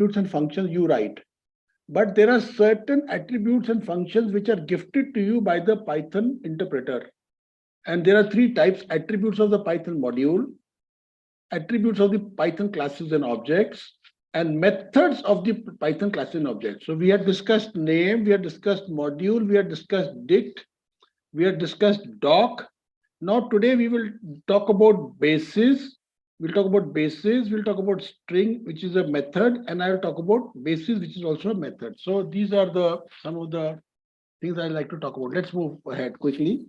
attributes and functions you write. But there are certain attributes and functions which are gifted to you by the Python interpreter. And there are three types: attributes of the Python module, attributes of the Python classes and objects, and methods of the Python classes and objects. So we had discussed name, we had discussed module, we had discussed dict, we had discussed doc. Now today we will talk about basis. We'll talk about basis, we'll talk about string, which is a method, and I will talk about basis, which is also a method. So these are some of the things I'd like to talk about. Let's move ahead quickly.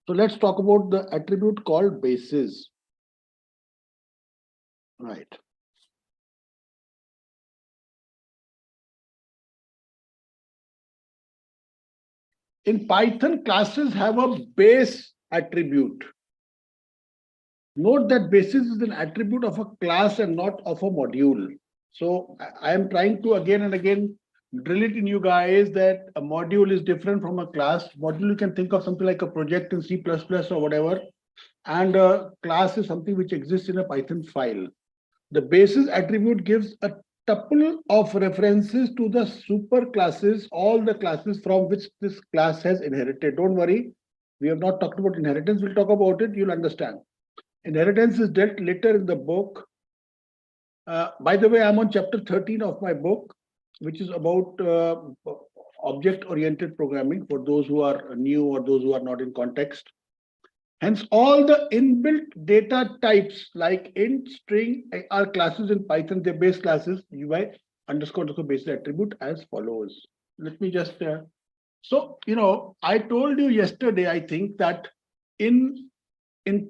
So let's talk about the attribute called basis. Right. In Python, classes have a base attribute. Note that basis is an attribute of a class and not of a module. So I am trying to again and again drill it in you guys that a module is different from a class. Module, you can think of something like a project in C++ or whatever. And a class is something which exists in a Python file. The basis attribute gives a tuple of references to the super classes, all the classes from which this class has inherited. Don't worry, we have not talked about inheritance. We'll talk about it, you'll understand. Inheritance is dealt later in the book. By the way, I'm on chapter 13 of my book, which is about object-oriented programming for those who are new or those who are not in context. Hence, all the inbuilt data types like int, string are classes in Python. They're base classes, UI underscore basis attribute as follows. Let me just, so, I told you yesterday, I think that in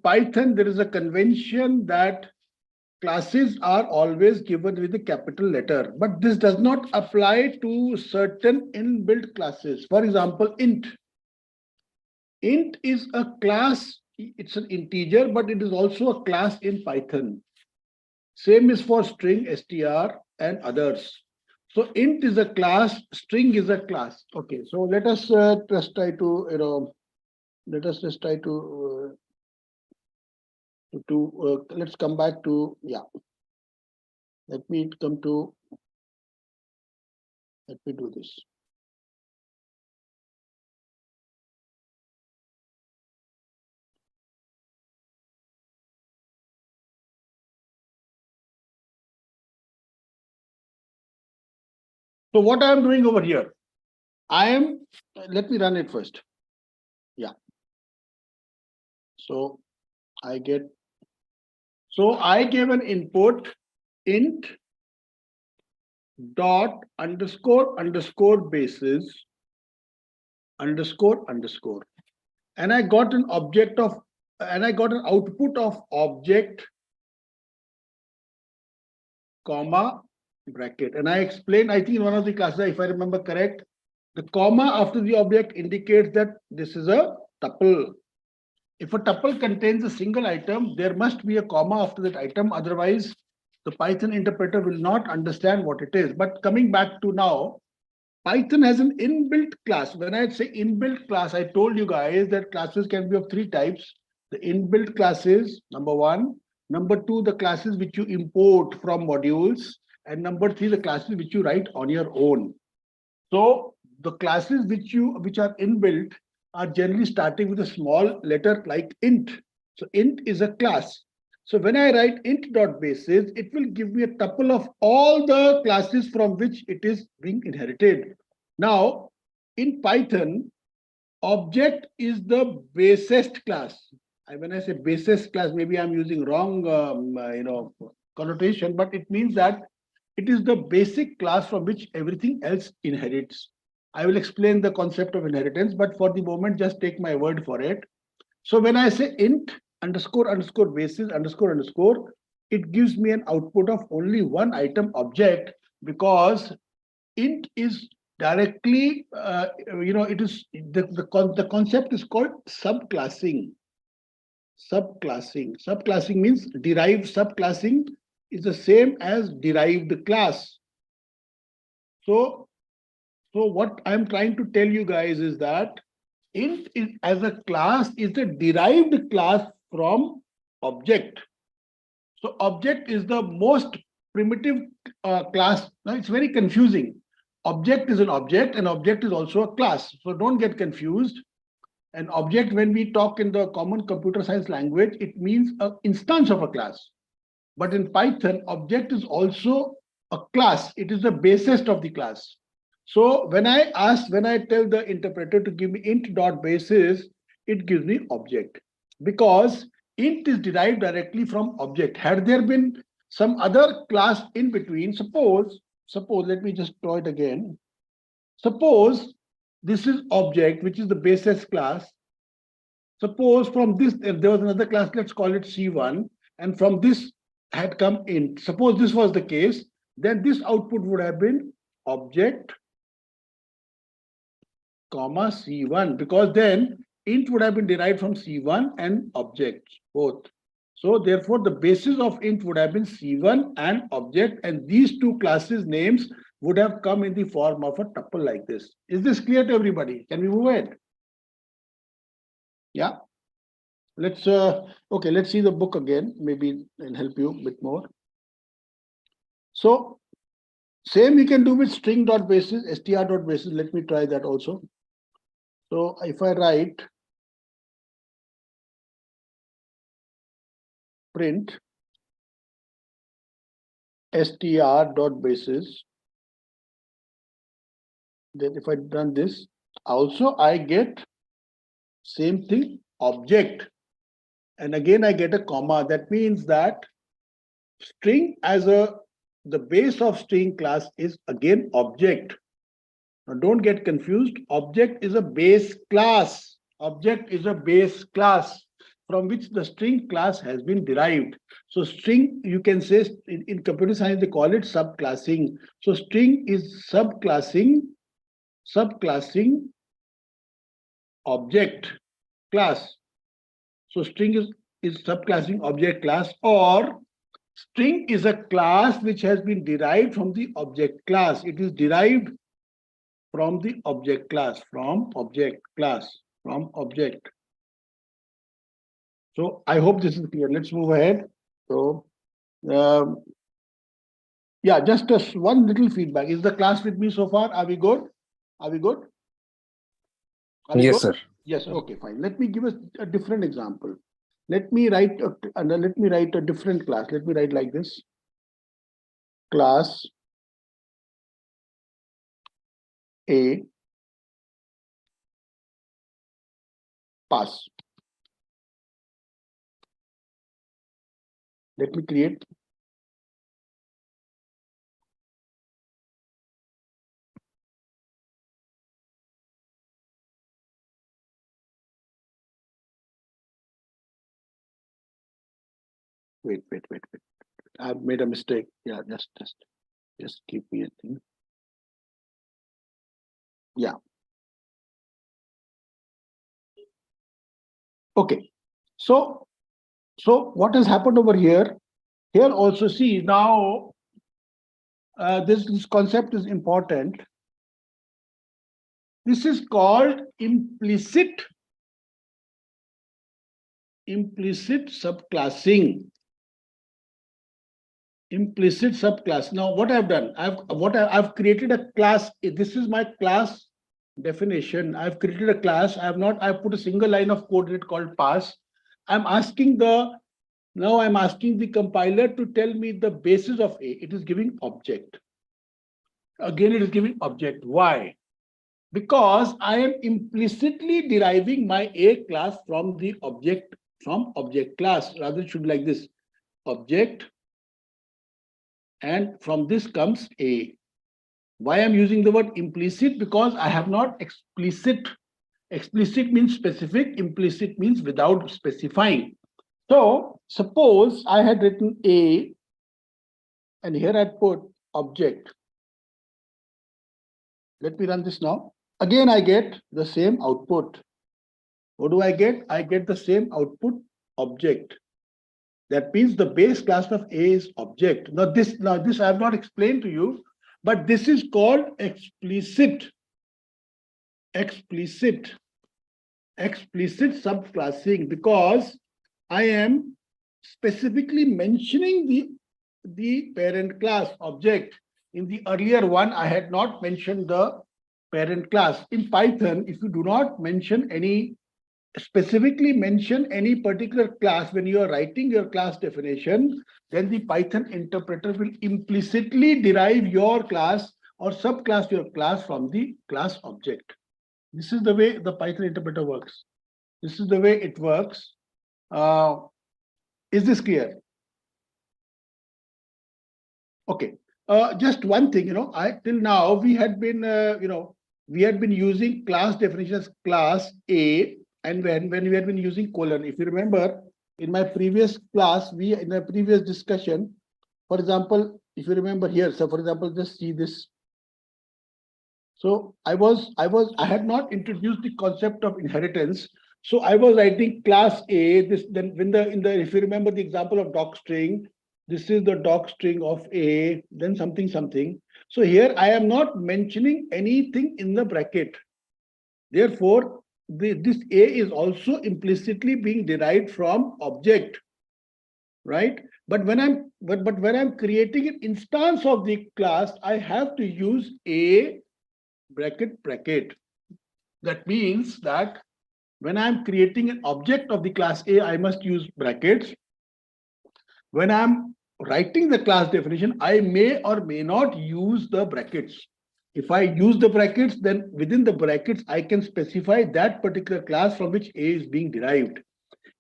Python, there is a convention that classes are always given with a capital letter, but this does not apply to certain inbuilt classes. For example, int. Int is a class, it's an integer, but it is also a class in Python. Same is for string, str, and others. So int is a class, string is a class. Okay, so let us just try to, let's come back to, let me do this. So what I am doing over here, let me run it first. Yeah. So I gave an input int dot underscore basis underscore. And I got an output of object, comma, bracket. And I explained, I think in one of the classes, if I remember correct, the comma after the object indicates that this is a tuple. If a tuple contains a single item, there must be a comma after that item. Otherwise, the Python interpreter will not understand what it is. But coming back to now, Python has an inbuilt class. When I say inbuilt class, I told you guys that classes can be of three types. The inbuilt classes, number one. Number two, the classes which you import from modules. And number three, the classes which you write on your own. So the classes which are inbuilt are generally starting with a small letter like int. So int is a class. So when I write int.basis, it will give me a tuple of all the classes from which it is being inherited. Now, in Python, object is the basest class. When I say basest class, maybe I'm using wrong connotation, but it means that it is the basic class from which everything else inherits. I will explain the concept of inheritance, but for the moment, just take my word for it. So when I say int underscore basis underscore, it gives me an output of only one item object, because int is directly, it is the concept is called subclassing. Subclassing means derived. Subclassing is the same as derived class. So what I'm trying to tell you guys is that int is, as a class, is a derived class from object. So object is the most primitive class. Now it's very confusing. Object is an object, and object is also a class. So don't get confused. An object, when we talk in the common computer science language, it means an instance of a class. But in Python, object is also a class. It is the basis of the class. So when I tell the interpreter to give me int.basis, it gives me object, because int is derived directly from object. Had there been some other class in between, suppose, let me just draw it again. Suppose this is object, which is the basis class. Suppose from this, if there was another class, let's call it C1, and from this had come int. Suppose this was the case, then this output would have been object, comma C1, because then int would have been derived from C1 and object, both. So therefore, the basis of int would have been C1 and object, and these two classes names would have come in the form of a tuple like this. Is this clear to everybody? Can we move ahead? Yeah. Let's see the book again. Maybe it'll help you a bit more. So same we can do with string.basis, str.basis. Let me try that also. So if I write print str.basis, then if I run this, also I get same thing, object. And again, I get a comma. That means that string the base of string class is again object. Now don't get confused. Object is a base class. Object is a base class from which the string class has been derived. So string, you can say in computer science, they call it subclassing. So string is subclassing object class. So string is subclassing object class, or string is a class which has been derived from the object class. It is derived from the object class, from object. So I hope this is clear. Let's move ahead. So yeah, just one little feedback. Is the class with me so far? Are we good? Yes, sir. Yes, okay, fine. Let me give us a different example. Let me write a different class. Let me write like this. Class A pass. Let me create. Wait. I've made a mistake. Yeah, just keep me a thing. Yeah. Okay. So what has happened over here? Here also, see now, this concept is important. This is called implicit subclassing. Implicit subclass. Now, what I've done, I've created a class. This is my class definition. I've created a class. I've put a single line of code in it called pass. I'm asking the compiler to tell me the basis of A. It is giving object. Again, it is giving object. Why? Because I am implicitly deriving my A class from the object, from object class. Rather, it should be like this: object, and from this comes A. Why I'm using the word implicit? Because I have not explicit. Explicit means specific, implicit means without specifying. So suppose I had written A, and here I put object. Let me run this now. Again, I get the same output. What do I get? I get the same output, object. That means the base class of A is object. Now this I have not explained to you, but this is called explicit subclassing, because I am specifically mentioning the parent class object. In the earlier one, I had not mentioned the parent class. In Python, if you do not specifically mention any particular class when you are writing your class definition, then the Python interpreter will implicitly derive your class or subclass your class from the class object. This is the way the Python interpreter works. This is the way it works. Is this clear? Okay. Just one thing, till now we had been, we had been using class definitions class A, and when we had been using colon. If you remember, in my previous class, in a previous discussion, for example, if you remember here, so for example, just see this. So I had not introduced the concept of inheritance. So I was writing class A. This then if you remember the example of doc string, this is the doc string of A, then something something. So here I am not mentioning anything in the bracket. Therefore, this A is also implicitly being derived from object, right? But when I'm creating an instance of the class, I have to use A bracket. That means that when I'm creating an object of the class A, I must use brackets. When I'm writing the class definition, I may or may not use the brackets. If I use the brackets, then within the brackets, I can specify that particular class from which A is being derived.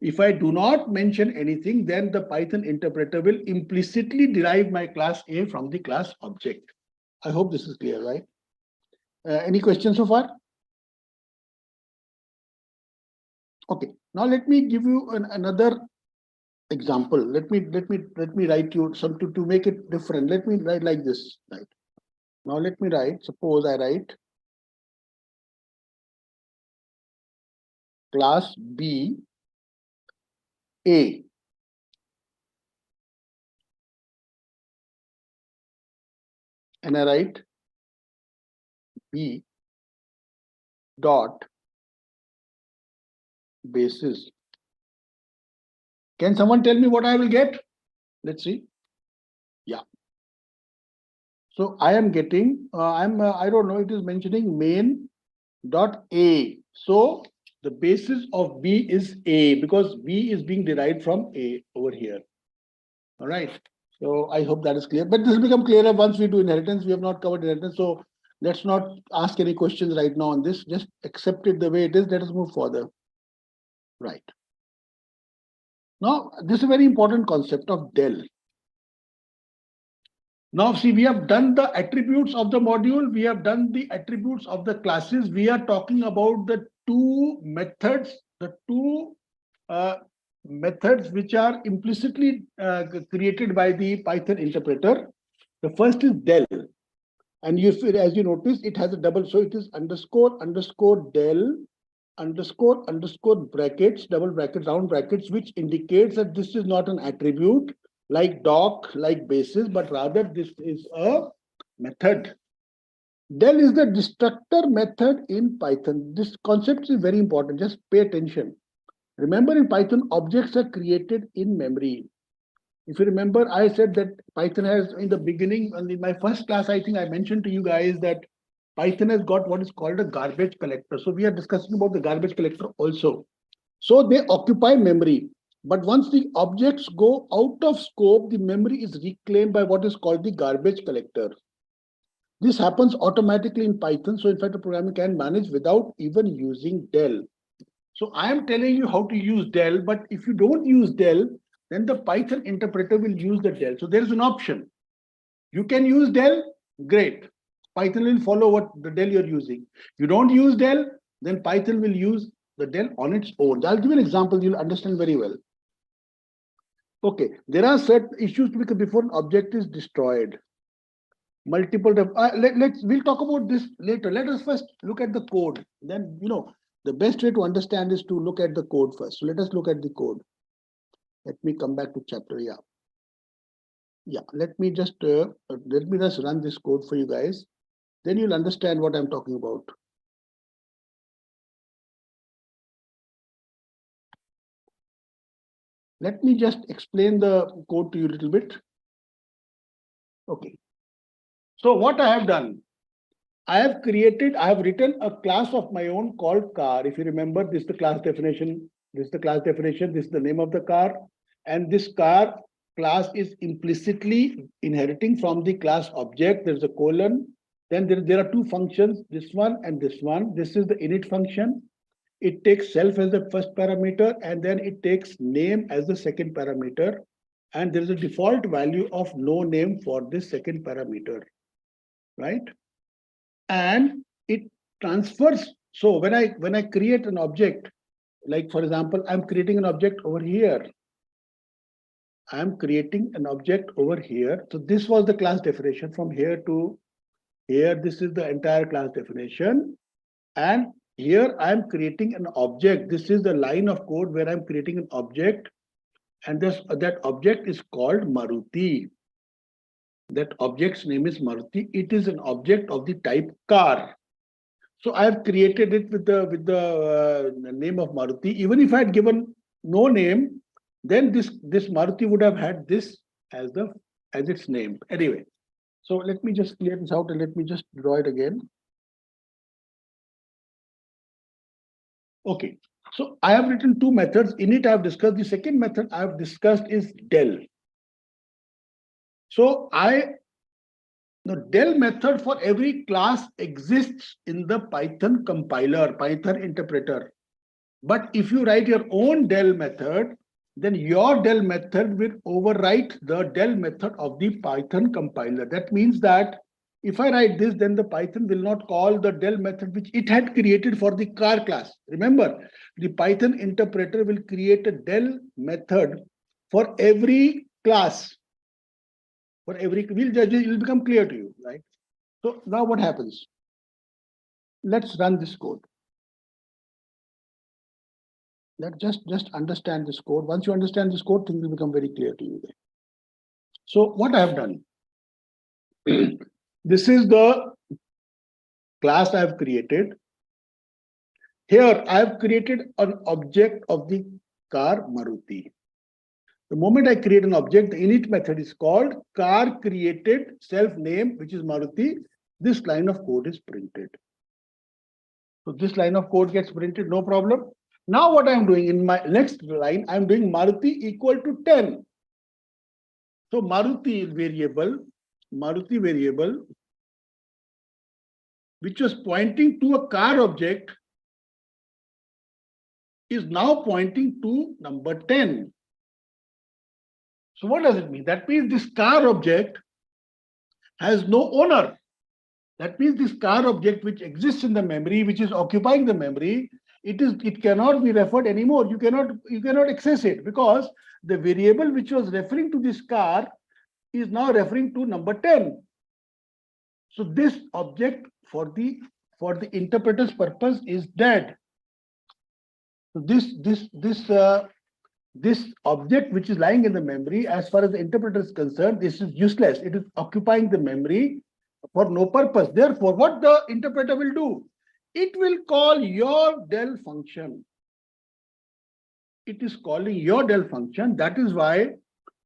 If I do not mention anything, then the Python interpreter will implicitly derive my class A from the class object. I hope this is clear, right? Any questions so far? Okay, now let me give you another example. Let me write you some to make it different. Let me write like this. Right. Now let me write. Suppose I write class B A. And I write B dot basis. Can someone tell me what I will get? Let's see. Yeah. So I am getting, I don't know, it is mentioning main dot A. So the basis of B is A because B is being derived from A over here. All right. So I hope that is clear. But this will become clearer once we do inheritance. We have not covered inheritance. So let's not ask any questions right now on this. Just accept it the way it is. Let us move further. Right. Now, this is a very important concept of del. Now, see, we have done the attributes of the module. We have done the attributes of the classes. We are talking about the two methods, methods which are implicitly created by the Python interpreter. The first is del. And as you notice, it has a double. So it is underscore del underscore brackets, double brackets, round brackets, which indicates that this is not an attribute like doc, like basis, but rather this is a method. Del is the destructor method in Python. This concept is very important. Just pay attention. Remember, in Python, objects are created in memory. If you remember, I said that Python has, in the beginning, and in my first class, I think I mentioned to you guys that Python has got what is called a garbage collector. So we are discussing about the garbage collector also. So they occupy memory. But once the objects go out of scope, the memory is reclaimed by what is called the garbage collector. This happens automatically in Python. So in fact, the programmer can manage without even using del. So I am telling you how to use del, but if you don't use del, then the Python interpreter will use the del. So there is an option. You can use del, great. Python will follow what the del you're using. You don't use del, then Python will use the del on its own. I'll give you an example, you'll understand very well. Okay, there are certain issues because before an object is destroyed. Multiple, we'll talk about this later. Let us first look at the code. Then, the best way to understand is to look at the code first. So let us look at the code. Let me come back to chapter. Yeah. Let me just run this code for you guys. Then you'll understand what I'm talking about. Let me just explain the code to you a little bit. Okay. So what I have done, I have written a class of my own called car. If you remember, this is the class definition. This is the class definition. This is the name of the car. And this car class is implicitly inheriting from the class object. There's a colon. Then there are two functions, this one and this one. This is the init function. It takes self as the first parameter, and then it takes name as the second parameter. And there is a default value of no name for this second parameter, right? And it transfers. So when I create an object, like for example, I'm creating an object over here. I'm creating an object over here. So this was the class definition from here to here. This is the entire class definition. And here I'm creating an object. This is the line of code where I'm creating an object. And that object is called Maruti. That object's name is Maruti. It is an object of the type car. So I have created it with the name of Maruti. Even if I had given no name, then this Maruti would have had this as its name. Anyway, so let me just clear this out and let me just draw it again. Okay, so I have written two methods. In it, I have discussed. The second method I have discussed is del. So the del method for every class exists in the Python compiler, Python interpreter. But if you write your own del method, then your del method will overwrite the del method of the Python compiler. That means that if I write this, then the Python will not call the del method which it had created for the car class. Remember, the Python interpreter will create a del method for every class. For every, it will become clear to you, right? So now what happens? Let's run this code. Let's just understand this code. Once you understand this code, things will become very clear to you. So what I have done, this is the class I have created. Here I have created an object of the car Maruti. The moment I create an object, the init method is called car created self name, which is Maruti. This line of code is printed. So this line of code gets printed, no problem. Now what I'm doing in my next line, I'm doing Maruti equal to 10. So Maruti variable, which was pointing to a car object, is now pointing to number 10. So what does it mean? That means this car object has no owner. That means this car object which exists in the memory, which is occupying the memory, it cannot be referred anymore. You cannot access it because the variable which was referring to this car is now referring to number 10. So this object for the interpreter's purpose is dead. So this object which is lying in the memory, as far as the interpreter is concerned, this is useless. It is occupying the memory for no purpose. Therefore, what the interpreter will do? It will call your del function. It is calling your del function. That is why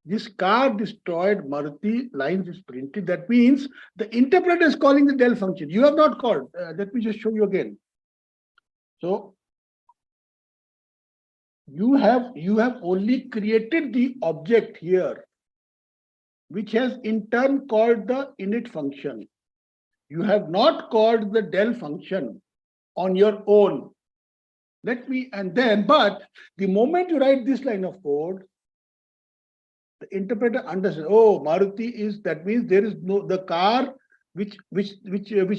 this car destroyed Maruti lines is printed. That means the interpreter is calling the del function. You have not called. Let me just show you again. So you have only created the object here, which has in turn called the init function. You have not called the del function on your own. But the moment you write this line of code, the interpreter understands, oh, Maruti is, that means there is the car which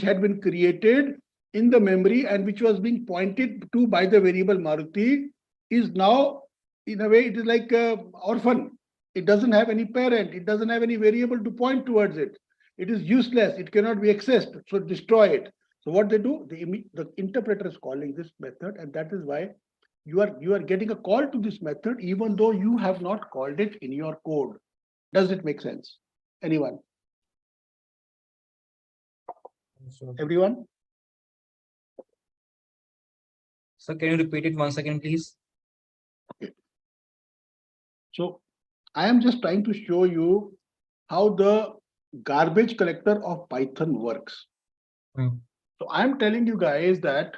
had been created in the memory and which was being pointed to by the variable Maruti is now, in a way, it is like an orphan. It doesn't have any parent. It doesn't have any variable to point towards it. It is useless. It cannot be accessed. So destroy it. So what they do, the interpreter is calling this method, and that is why you are getting a call to this method, even though you have not called it in your code. Does it make sense? Anyone? Sure. Everyone? So can you repeat it once again, please? Okay. So I am just trying to show you how the garbage collector of Python works. Hmm. So I'm telling you guys that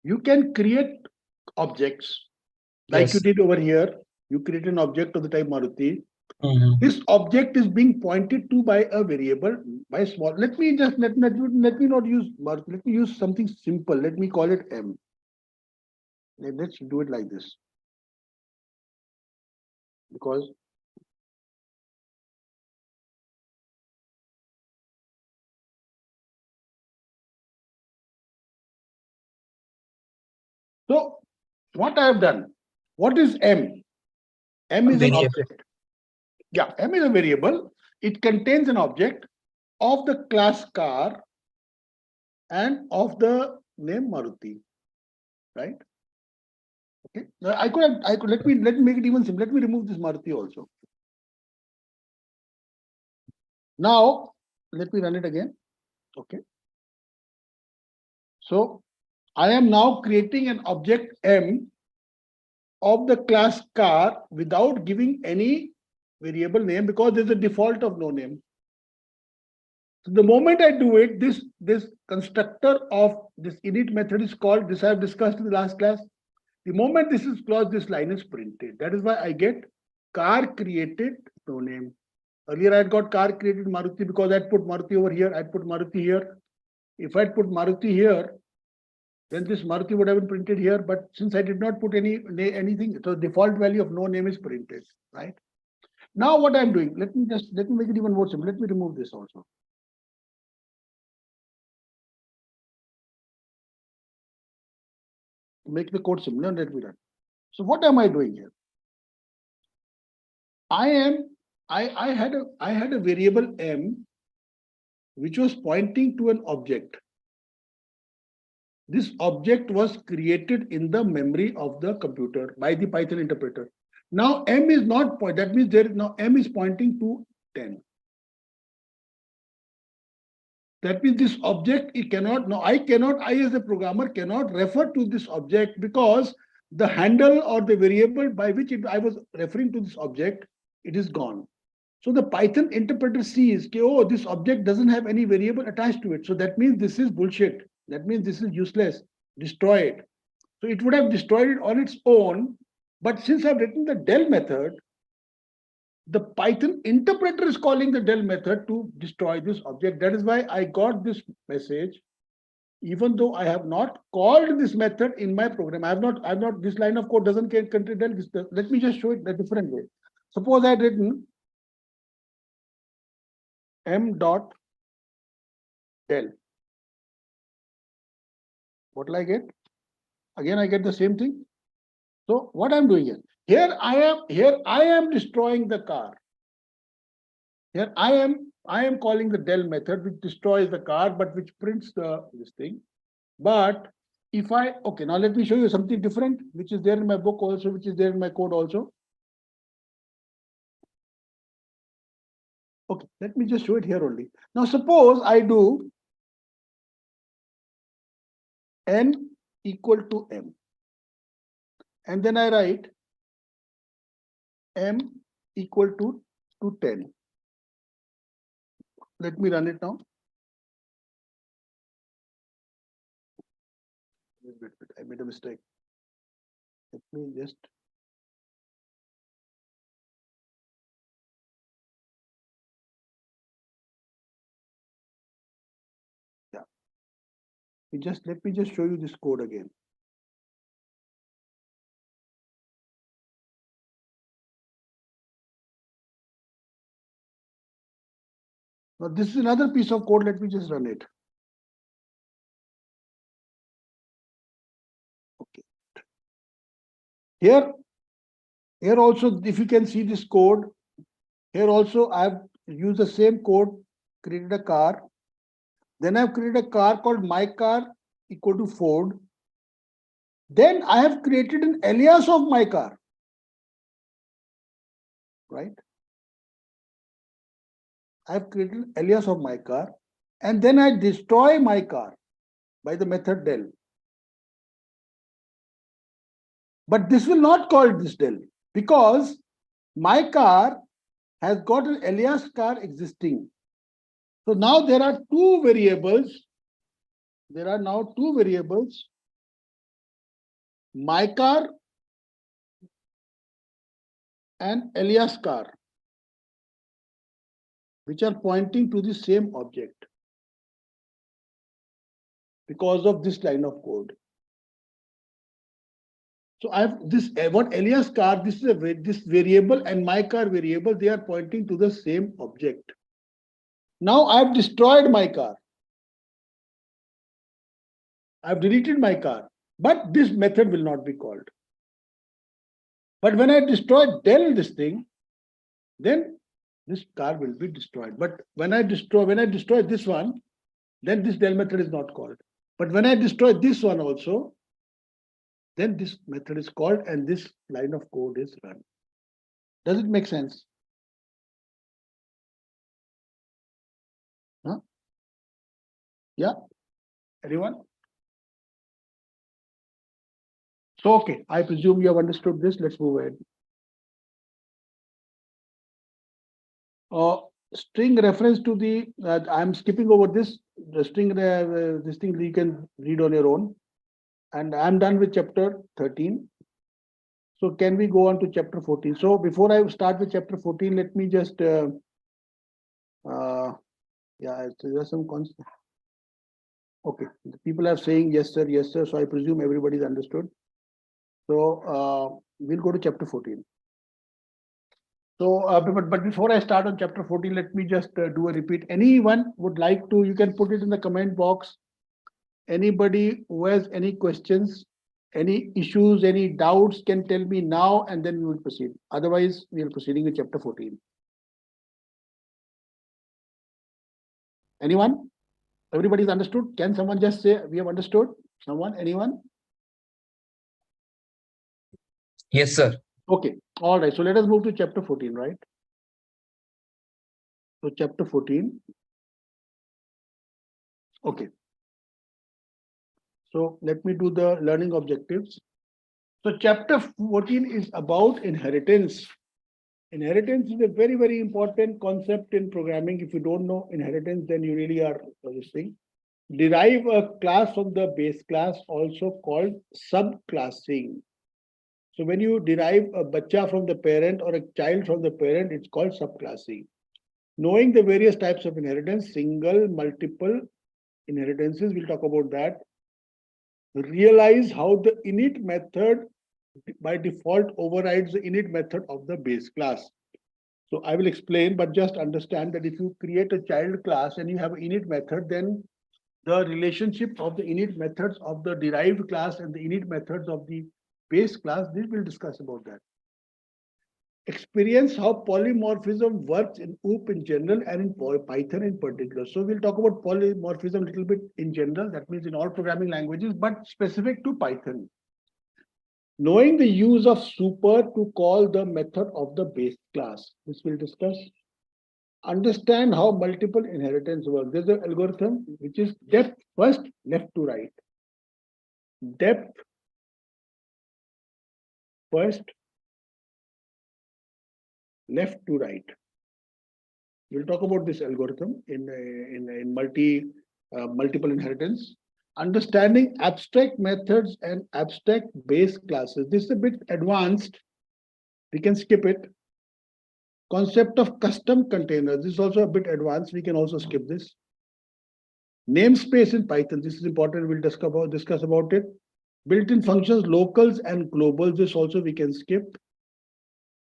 you can create objects like you Yes. did over here. You create an object of the type Maruti. Mhm. This object is being pointed to by a variable, by a small. Let me just let me not use Maruti. Let me use something simple. Let me call it M. Let's do it like this. Because so what I have done, what is M? M is an Variable. object. Yeah, M is a variable. It contains an object of the class car and of the name Maruti, right? Okay. Now I could let me make it even simple. Let me remove this Maruti also. Now let me run it again. Okay. So I am now creating an object M of the class car without giving any variable name because there's a default of no name. So the moment I do it, this constructor of this init method is called, this I have discussed in the last class. The moment this is closed, this line is printed. That is why I get car created no name. Earlier I had got car created Maruti because I'd put Maruti over here, I'd put Maruti here. If I'd put Maruti here, then this Maruti would have been printed here. But since I did not put anything, so default value of no name is printed, right? Now what I'm doing, let me make it even more simple. Let me remove this also. Make the code similar, let me run. So what am I doing here? I had a variable M which was pointing to an object. This object was created in the memory of the computer by the Python interpreter. Now M is not point, that means there is now M is pointing to 10. That means this object, it cannot, no, I as a programmer cannot refer to this object because the handle or the variable by which I was referring to this object, it is gone. So the Python interpreter sees, oh, this object doesn't have any variable attached to it. So that means this is bullshit. That means this is useless. Destroy it. So it would have destroyed it on its own. But since I've written the del method, the Python interpreter is calling the del method to destroy this object. That is why I got this message, even though I have not called this method in my program. I have not, this line of code doesn't contain del. Let me just show it a different way. Suppose I had written m dot del. What will I get? Again, I get the same thing. So what I'm doing here I am destroying the car. Here I am calling the del method, which destroys the car, but which prints this thing. But if okay, now let me show you something different, which is there in my book also, which is there in my code also. Okay, let me just show it here only. Now suppose I do n equal to m. And then I write m equal to 10. Let me run it now. Wait, I made a mistake. Let me just. Yeah. Let me just show you this code again. Now this is another piece of code. Let me just run it. Okay. Here also, if you can see this code, here also I have used the same code, created a car. Then I have created a car called my car equal to Ford. Then I have created an alias of my car, right? I have created an alias of my car, and then I destroy my car by the method del. But this will not call this del because my car has got an alias car existing. So now there are two variables. There are now two variables, mycar and alias car, which are pointing to the same object because of this line of code. So I have this what alias car, this is this variable and mycar variable, they are pointing to the same object. Now I have destroyed my car. I have deleted my car, but this method will not be called. But when I destroy del this thing, then this car will be destroyed. But when I destroy this one, then this del method is not called. But when I destroy this one also, then this method is called and this line of code is run. Does it make sense? Huh? Yeah? Anyone? So, okay, I presume you have understood this. Let's move ahead. String reference to the, I'm skipping over this, the string, this thing you can read on your own. And I'm done with chapter 13. So can we go on to chapter 14? So before I start with chapter 14, let me just, yeah, there's some concept. Okay, the people are saying yes, sir, yes, sir. So I presume everybody's understood. So we'll go to chapter 14. So, but before I start on chapter 14, let me just do a repeat. Anyone would like to, you can put it in the comment box. Anybody who has any questions, any issues, any doubts can tell me now and then we will proceed. Otherwise, we are proceeding with chapter 14. Anyone? Everybody's understood? Can someone just say we have understood? Someone? Anyone? Yes, sir. Okay. All right. So let us move to chapter 14, right? So chapter 14. Okay. So let me do the learning objectives. So chapter 14 is about inheritance. Inheritance is a very, very important concept in programming. If you don't know inheritance, then you really are this thing. Derive a class from the base class, also called subclassing. So when you derive a bacha from the parent or a child from the parent, it's called subclassing. Knowing the various types of inheritance, single, multiple inheritances, we'll talk about that. Realize how the init method by default overrides the init method of the base class. So I will explain, but just understand that if you create a child class and you have an init method, then the relationship of the init methods of the derived class and the init methods of the base class, this we'll discuss about that. Experience how polymorphism works in OOP in general and in Python in particular. So we'll talk about polymorphism a little bit in general, that means in all programming languages, but specific to Python. Knowing the use of super to call the method of the base class. This we'll discuss. Understand how multiple inheritance works. There's an algorithm which is depth first, left to right. Depth first, left to right. We'll talk about this algorithm in multiple inheritance. Understanding abstract methods and abstract base classes. This is a bit advanced. We can skip it. Concept of custom containers. This is also a bit advanced. We can also skip this. Namespace in Python. This is important. We'll discuss about it. Built-in functions, locals and globals. This also we can skip.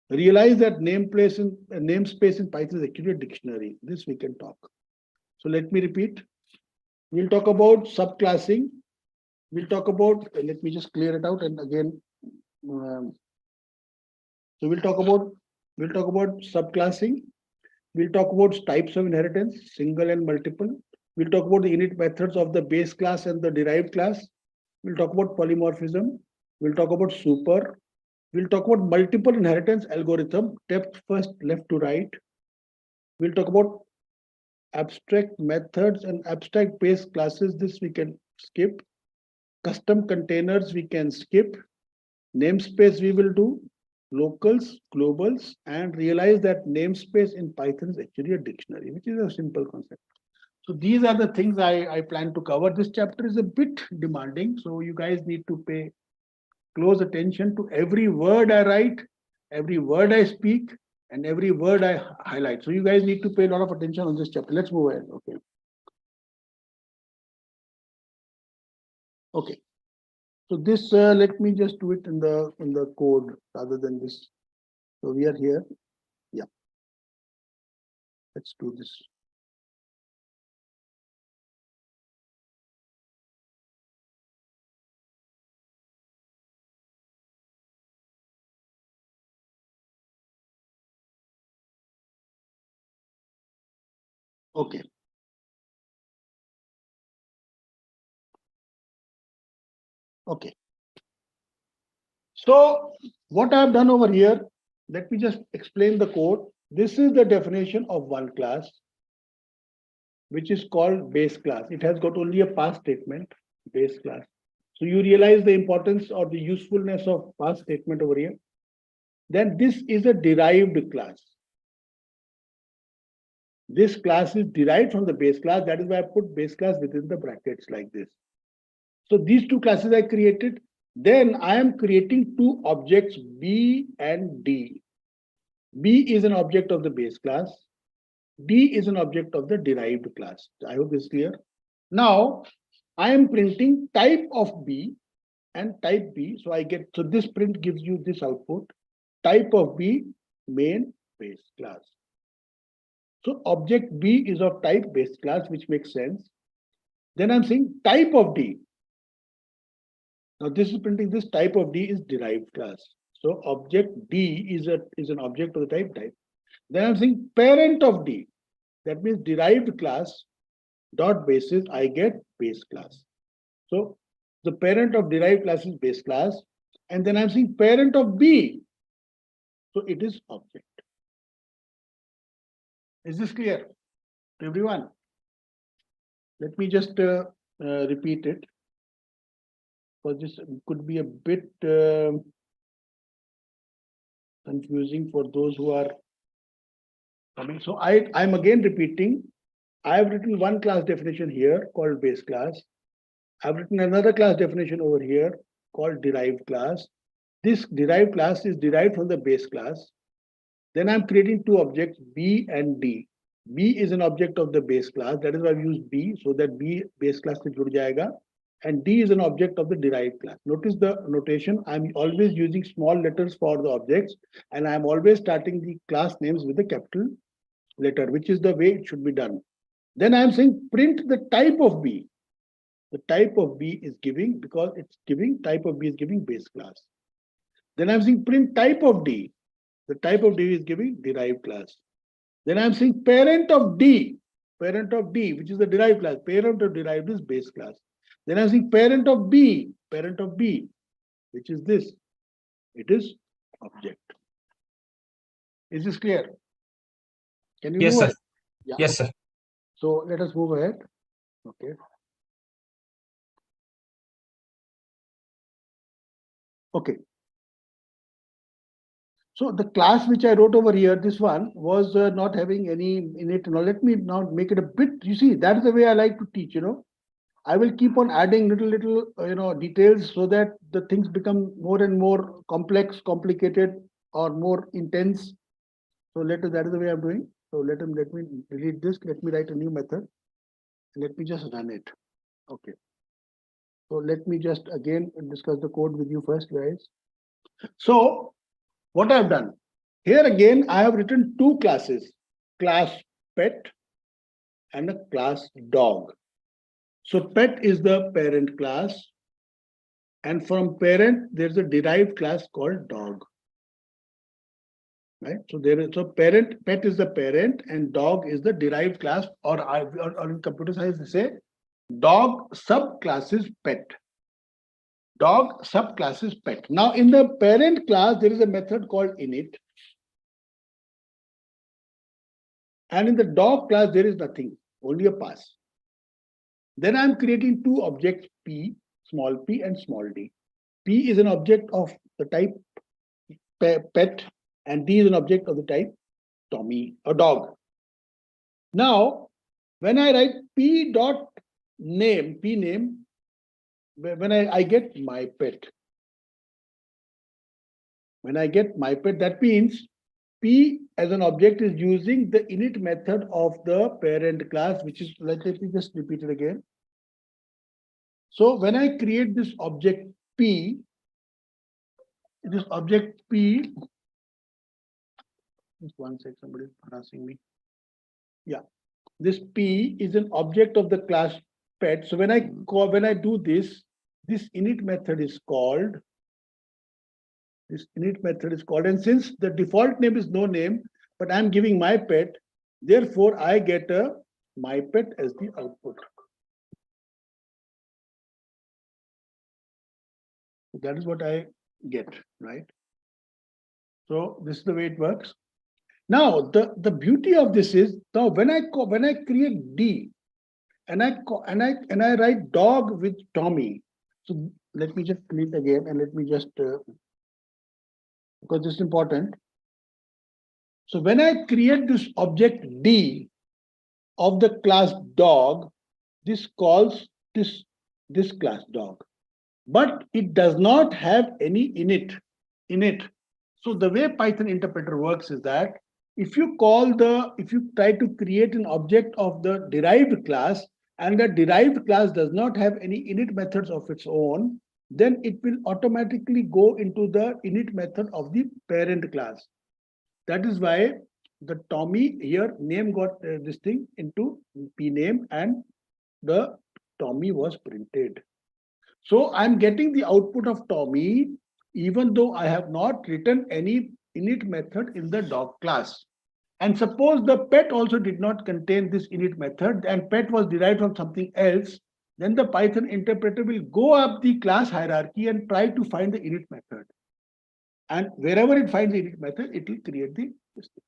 Realize that namespace in Python is actually a dictionary. This we can talk. So let me repeat. We'll talk about subclassing. We'll talk about, let me just clear it out and again. So we'll talk about subclassing. We'll talk about types of inheritance, single and multiple. We'll talk about the init methods of the base class and the derived class. We'll talk about polymorphism. We'll talk about super. We'll talk about multiple inheritance algorithm, depth first, left to right. We'll talk about abstract methods and abstract base classes. This we can skip. Custom containers we can skip. Namespace we will do. Locals, globals, and realize that namespace in Python is actually a dictionary, which is a simple concept. So these are the things I plan to cover. This chapter is a bit demanding, so you guys need to pay close attention to every word I write, every word I speak, and every word I highlight. So you guys need to pay a lot of attention on this chapter. Let's move ahead. Okay. Okay. So this, let me just do it in the code rather than this. So we are here. Yeah. Let's do this. Okay. Okay. So what I've done over here, let me just explain the code. This is the definition of one class, which is called base class. It has got only a pass statement, base class. So you realize the importance or the usefulness of pass statement over here. Then this is a derived class. This class is derived from the base class. That is why I put base class within the brackets like this. So these two classes I created. Then I am creating two objects B and D. B is an object of the base class. D is an object of the derived class. I hope this is clear. Now I am printing type of B and type B. So so this print gives you this output. Type of B, main base class. So object B is of type base class, which makes sense. Then I'm saying type of D. Now this is printing this type of D is derived class. So object D is an object of the type. Then I'm saying parent of D. That means derived class dot basis, I get base class. So the parent of derived class is base class. And then I'm saying parent of B. So it is object. Is this clear to everyone? Let me just repeat it, because this could be a bit confusing for those who are coming. So I'm again repeating. I've written one class definition here called base class. I've written another class definition over here called derived class. This derived class is derived from the base class. Then I'm creating two objects, B and D. B is an object of the base class. That is why I've used B, so that B base class se jud jayega. And D is an object of the derived class. Notice the notation. I'm always using small letters for the objects, and I'm always starting the class names with a capital letter, which is the way it should be done. Then I'm saying print the type of B. The type of B is giving, because it's giving, type of B is giving base class. Then I'm saying print type of D. The type of D is giving derived class. Then I'm saying parent of D, which is the derived class. Parent of derived is base class. Then I'm saying parent of B, which is this. It is object. Is this clear? Can you Yes, move sir. ahead? Yeah. Yes, sir. So let us move ahead. Okay. Okay. So the class which I wrote over here, this one was not having any in it. Now let me now make it a bit. You see, that is the way I like to teach. I will keep on adding little details so that the things become more and more complex, complicated, or more intense. So that is the way I'm doing. So let me delete this. Let me write a new method. Let me just run it. Okay. So let me just again discuss the code with you first, guys. So what I've done here again, I have written two classes, class pet and a class dog. So pet is the parent class, and from parent there's a derived class called dog. Right? So pet is the parent and dog is the derived class, or in computer science they say dog subclass is pet. Dog subclass is pet. Now in the parent class there is a method called init. And in the dog class, there is nothing, only a pass. Then I'm creating two objects, P, small p and small d. P is an object of the type pet, and D is an object of the type Tommy, a dog. Now, when I write P dot name, P name, when I get my pet. When I get my pet, that means P as an object is using the init method of the parent class, which is, let me just repeat it again. So when I create this object P, just one sec, somebody is harassing me. Yeah, this P is an object of the class pet. So when I do this init method is called. This init method is called, and since the default name is no name, but I'm giving my pet, therefore I get a my pet as the output. So that is what I get, right? So this is the way it works. Now the beauty of this is, now when I create D and I write dog with Tommy. So let me just clean it again and let me just because this is important. So when I create this object D of the class dog, this calls this class dog, but it does not have any init in it. So the way Python interpreter works is that if you try to create an object of the derived class and the derived class does not have any init methods of its own, then it will automatically go into the init method of the parent class. That is why the Tommy here name got this thing into P name and the Tommy was printed. So I'm getting the output of Tommy even though I have not written any init method in the dog class. And suppose the pet also did not contain this init method and pet was derived from something else, then the Python interpreter will go up the class hierarchy and try to find the init method. And wherever it finds the init method, it will create the system.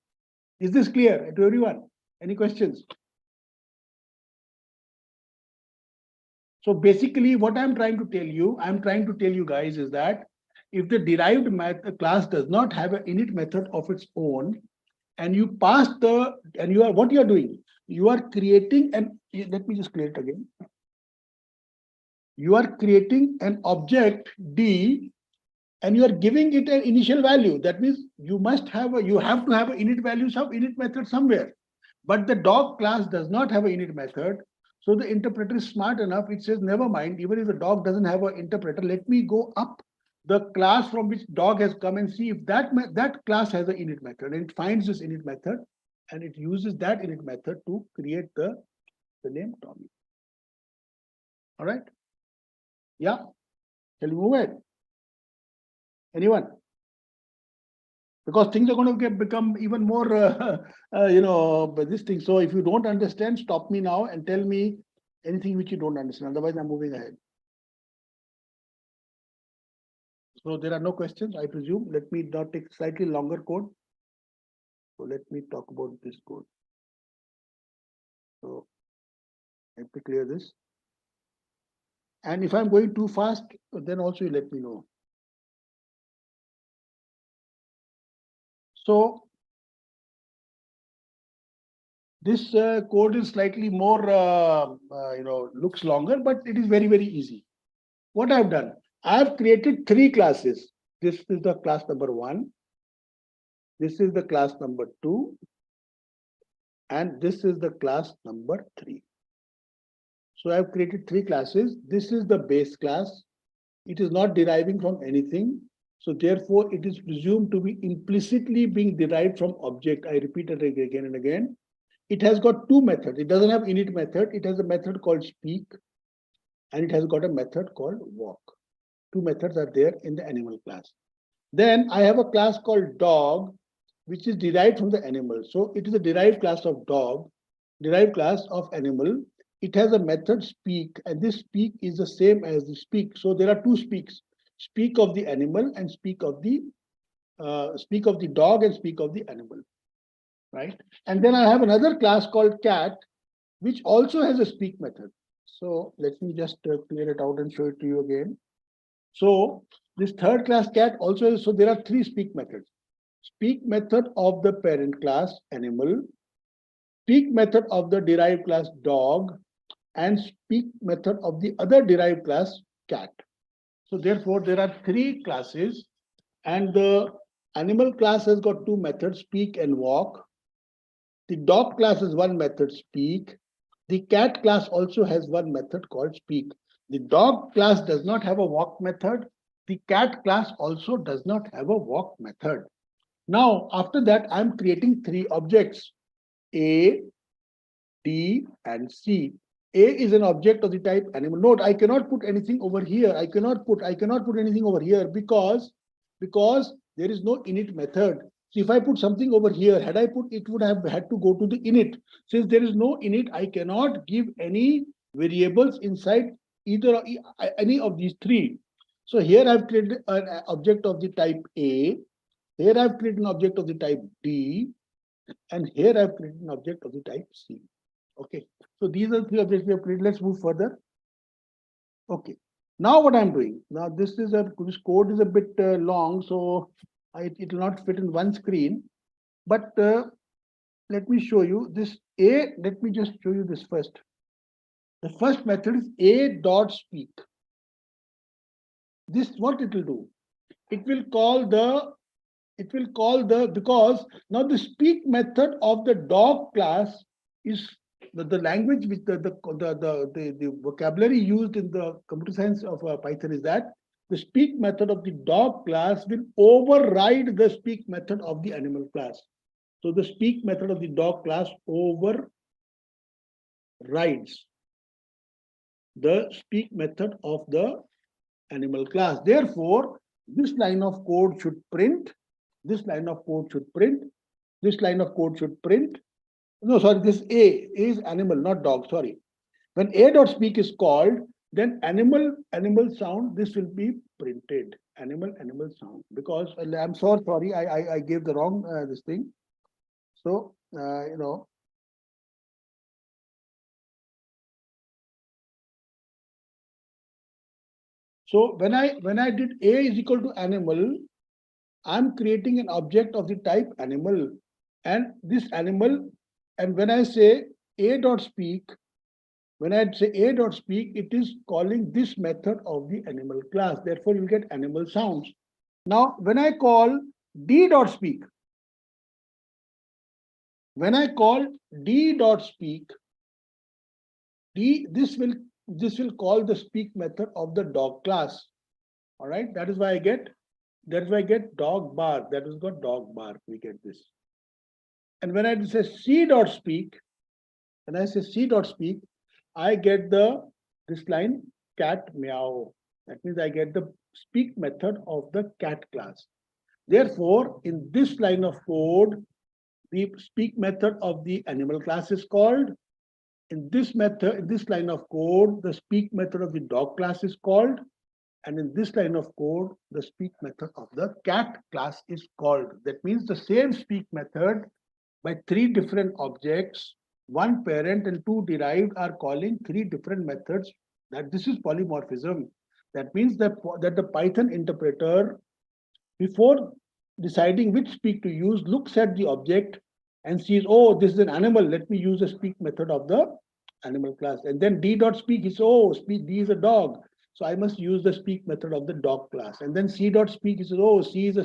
Is this clear to everyone? Any questions? So basically what I'm trying to tell you guys is that if the derived class does not have an init method of its own, and you pass what you are doing, you are creating let me just clear it again. You are creating an object D and you are giving it an initial value. That means you have to have an init value, some init method somewhere. But the dog class does not have an init method. So the interpreter is smart enough. It says, never mind, even if the dog doesn't have an interpreter, let me go up the class from which dog has come and see if that class has an init method. And it finds this init method and it uses that init method to create the name Tommy. All right. Yeah. Shall we move ahead? Anyone? Because things are going to become even more, this thing. So if you don't understand, stop me now and tell me anything which you don't understand. Otherwise, I'm moving ahead. So there are no questions, I presume. Let me now take slightly longer code. So let me talk about this code. So let me clear this. And if I'm going too fast, then also you let me know. So this code is slightly more, looks longer, but it is very, very easy. What I've done, I've created 3 classes. This is the class number 1. This is the class number 2. And this is the class number 3. So I've created 3 classes. This is the base class. It is not deriving from anything. So therefore, it is presumed to be implicitly being derived from object. I repeat it again and again. It has got 2 methods. It doesn't have init method. It has a method called speak. And it has got a method called walk. 2 methods are there in the animal class. Then I have a class called dog, which is derived from the animal. So it is a derived class of dog, derived class of animal. It has a method speak, and this speak is the same as the speak. So there are 2 speaks: speak of the animal and speak of the dog and speak of the animal, right? And then I have another class called cat, which also has a speak method. So let me just clear it out and show it to you again. So this third class cat also is, so there are 3 speak methods. Speak method of the parent class animal, speak method of the derived class dog, and speak method of the other derived class cat. So therefore, there are three classes, and the animal class has got two methods, speak and walk. The dog class has one method, speak. The cat class also has one method called speak. The dog class does not have a walk method. The cat class also does not have a walk method. Now, after that, I'm creating three objects, A, D, and C. A is an object of the type animal. Note, I cannot put anything over here. I cannot put anything over here because there is no init method. So if I put something over here, had I put, it would have had to go to the init. Since there is no init, I cannot give any variables inside either any of these three. So here I've created an object of the type A. Here I've created an object of the type D, and here I've created an object of the type C. Okay, so these are three objects we have created. Let's move further. Okay, now what I'm doing, now this code is a bit long, so it will not fit in one screen. But let me show you this A. Let me just show you this first. The first method is A dot speak. This what it will do. It will call the because now the speak method of the dog class is the language which the vocabulary used in the computer science of Python is that the speak method of the dog class will override the speak method of the animal class. So the speak method of the dog class overrides the speak method of the animal class. Therefore, this line of code should print. This line of code should print. This line of code should print. No, sorry, this A is animal, not dog. Sorry. When A.speak is called, then animal sound, this will be printed. Animal sound. Because I'm sorry, I gave the wrong this thing. So you know. So when I did A is equal to animal, I'm creating an object of the type animal, and this animal, and when I say A.speak, it is calling this method of the animal class. Therefore, you get animal sounds. Now, when I call D.speak, this will call the speak method of the dog class. All right, that is why I get dog bark. That is got dog bark. We get this. And when I say C.speak, I get this line cat meow. That means I get the speak method of the cat class. Therefore, in this line of code, the speak method of the animal class is called. In this line of code, the speak method of the dog class is called. And in this line of code, the speak method of the cat class is called. That means the same speak method by three different objects, one parent and two derived, are calling three different methods. That this is polymorphism. That means that the Python interpreter, before deciding which speak to use, looks at the object and sees, oh, this is an animal. Let me use the speak method of the animal class. And then D.speak is, oh, speak D is a dog. So I must use the speak method of the dog class. And then C.speak is, oh, C is a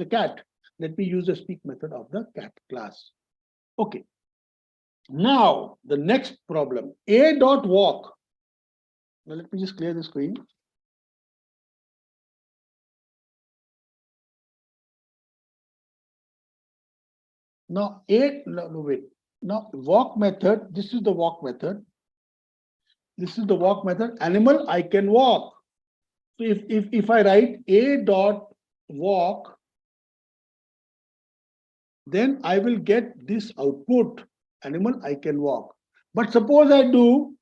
cat. Let me use the speak method of the cat class. Okay. Now the next problem, A.walk. Now let me just clear the screen. Now Now walk method, this is the walk method. This is the walk method. Animal, I can walk. So if I write A.walk, then I will get this output. Animal, I can walk. But suppose I do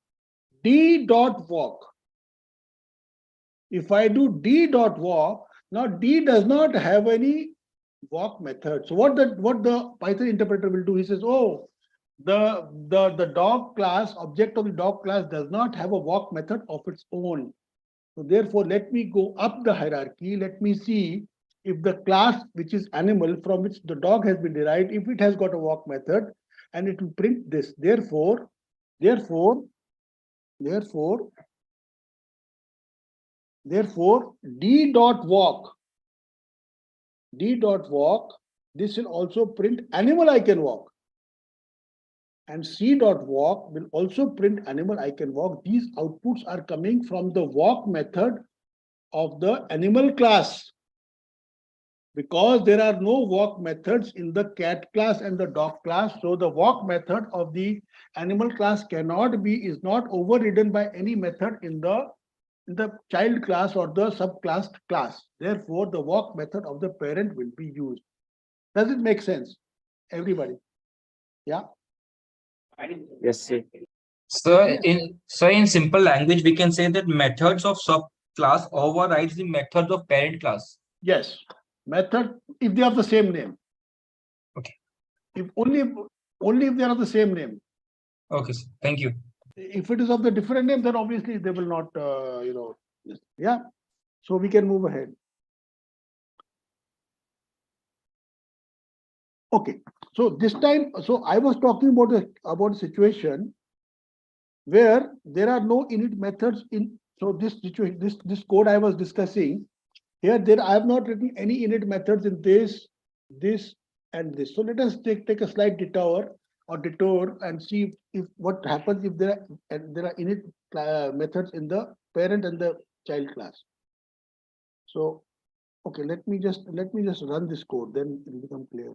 D.walk. If I do D.walk, now D does not have any walk method. So what the Python interpreter will do, he says, oh, the dog class, object of the dog class does not have a walk method of its own. So therefore, let me go up the hierarchy. Let me see if the class which is animal, from which the dog has been derived, if it has got a walk method, and it will print this. Therefore, Therefore, therefore, D dot walk, this will also print animal I can walk. And C dot walk will also print animal I can walk. These outputs are coming from the walk method of the animal class. Because there are no walk methods in the cat class and the dog class, so the walk method of the animal class is not overridden by any method in the child class or the subclass class. Therefore, the walk method of the parent will be used. Does it make sense, everybody? Yeah. Yes, sir. So in simple language, we can say that methods of subclass overrides the methods of parent class. Yes. Method if they have the same name. Okay. If only if they are of the same name. Okay, sir. Thank you. If it is of the different name, then obviously they will not, yeah. So we can move ahead. Okay. So this time, so I was talking about a situation where there are no init methods in. So this situation, this code I was discussing here, I have not written any init methods in this, and this. So let us take a slight detour and see if what happens if there are init methods in the parent and the child class. So okay, let me just run this code, then it will become clear.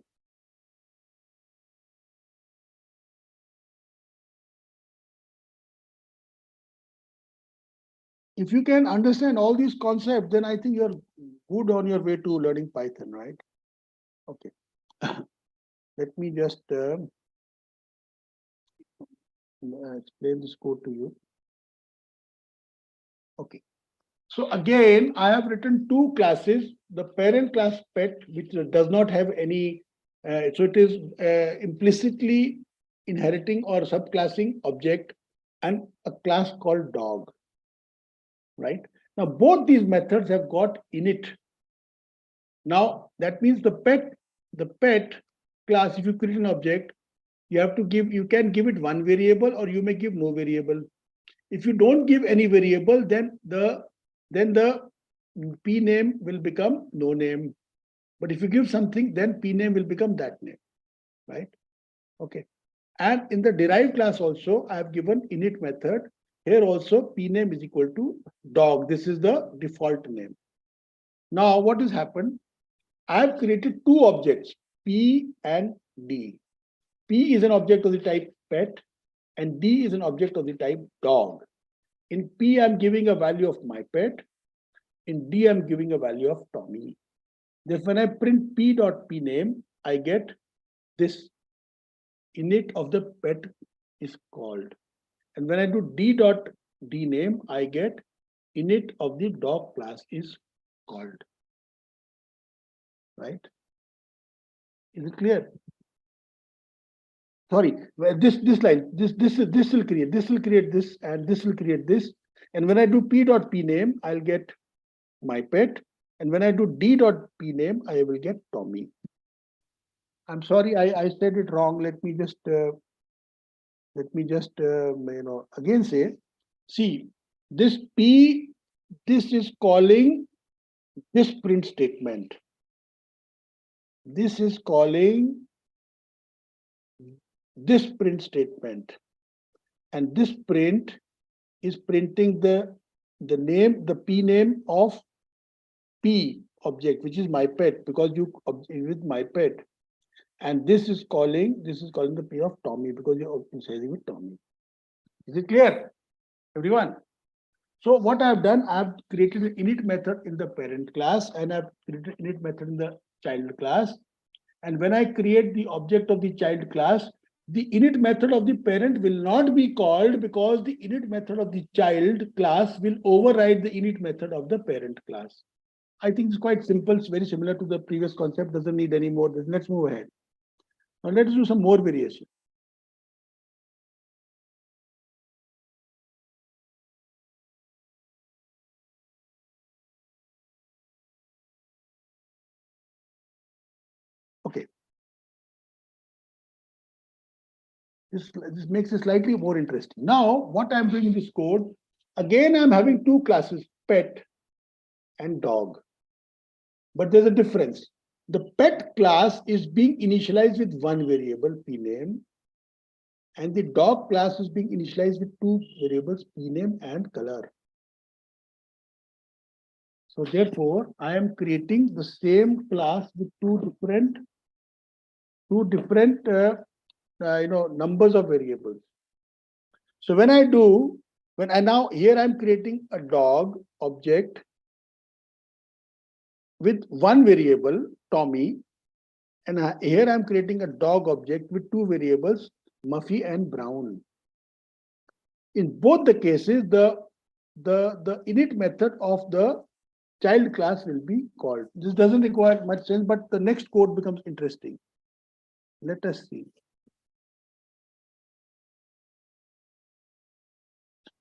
If you can understand all these concepts, then I think you're good on your way to learning Python, right? Okay. Let me just explain this code to you. Okay. So again, I have written two classes, the parent class pet, which does not have any, so it is implicitly inheriting or subclassing object, and a class called dog, right? Now, both these methods have got init. Now, that means the pet class, if you create an object, you can give it one variable or you may give no variable. If you don't give any variable, then the p name will become no name. But if you give something, then p name will become that name, right? Okay. And in the derived class also, I have given init method. Here also, p name is equal to dog. This is the default name. Now, what has happened? I have created two objects, P and D. P is an object of the type pet, and D is an object of the type dog. In P, I'm giving a value of my pet. In D, I'm giving a value of Tommy. Therefore, when I print p.p name, I get this init of the pet is called. And when I do d.d name, I get init of the dog class is called. Right? Is it clear? Sorry, this line, this will create this, and this will create this. And when I do p.p name, I'll get my pet. And when I do d.p name, I will get Tommy. I'm sorry, I said it wrong. Let me just again say, see, this p, this is calling this print statement. This is calling this print statement, and this print is printing the name, the p name of p object, which is my pet, because you with my pet. And this is calling the p of Tommy, because you're initializing with Tommy. Is it clear, everyone? So what I've done, I've created an init method in the parent class, and I've created an init method in the child class. And when I create the object of the child class, the init method of the parent will not be called, because the init method of the child class will override the init method of the parent class. I think it's quite simple. It's very similar to the previous concept. Doesn't need any more. Let's move ahead. Now let's do some more variation. Okay. This makes it slightly more interesting. Now, what I'm doing in this code, again, I'm having two classes, pet and dog. But there's a difference. The pet class is being initialized with one variable, pname, and the dog class is being initialized with two variables, pname and color. So therefore, I am creating the same class with two different numbers of variables. So when I now here I'm creating a dog object with one variable, Tommy, and here I'm creating a dog object with two variables, Muffy and Brown. In both the cases, the init method of the child class will be called. This doesn't require much sense, but the next code becomes interesting. Let us see.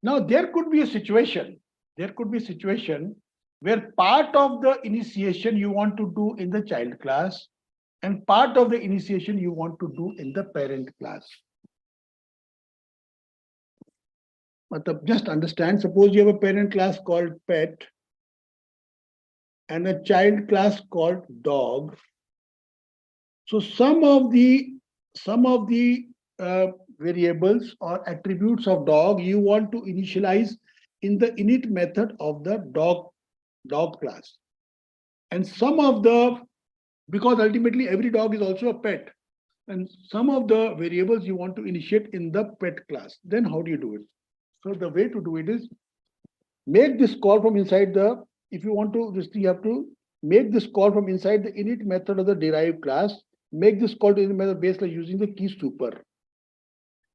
Now, there could be a situation where part of the initiation you want to do in the child class and part of the initiation you want to do in the parent class. Just understand, suppose you have a parent class called pet and a child class called dog. So some of the variables or attributes of dog you want to initialize in the init method of the dog class. And some of the, because ultimately every dog is also a pet, and some of the variables you want to initiate in the pet class. Then how do you do it? So the way to do it is make this call from inside the, if you want to, you have to make this call from inside the init method of the derived class, make this call to init method based on using the key super.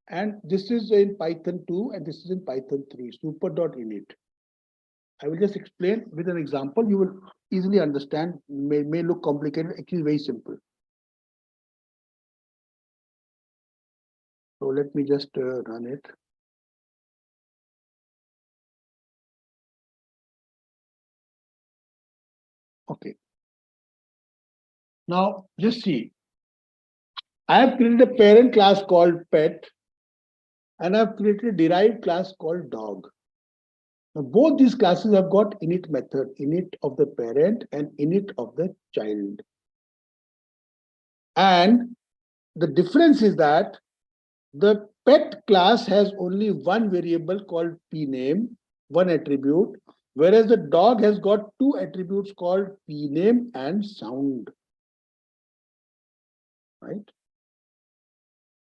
And this is in Python 2 and this is in Python 3, super.init. I will just explain with an example. You will easily understand, may look complicated, actually very simple. So let me just run it. Okay. Now just see. I have created a parent class called pet and I have created a derived class called dog. Now both these classes have got init method, init of the parent and init of the child. And the difference is that the pet class has only one variable called pname, one attribute, whereas the dog has got two attributes called pname and sound. Right?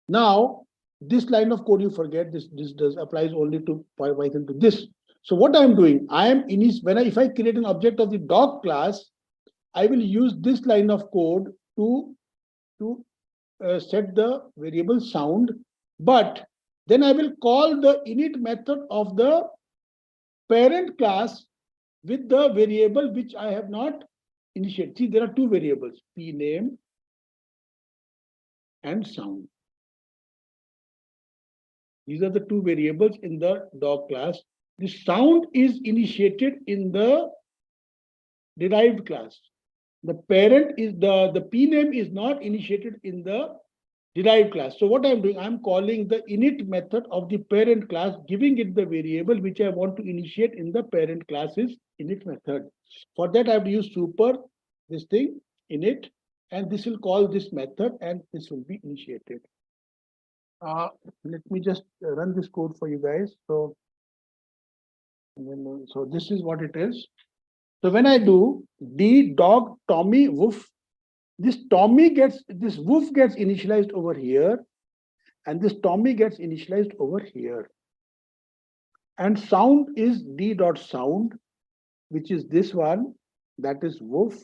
Now, this line of code you forget, this applies only to Python to this. So what I'm doing, if I create an object of the dog class, I will use this line of code to set the variable sound, but then I will call the init method of the parent class with the variable which I have not initiated. See, there are two variables, pname and sound. These are the two variables in the dog class. The sound is initiated in the derived class. The parent is the pname is not initiated in the derived class. So what I'm doing, I'm calling the init method of the parent class, giving it the variable which I want to initiate in the parent class's init method. For that, I have to use super, this thing, init, and this will call this method and this will be initiated. Let me just run this code for you guys. So this is what it is. So when I do d dog Tommy woof, this Tommy this woof gets initialized over here, and this Tommy gets initialized over here. And sound is d dot sound, which is this one, that is woof.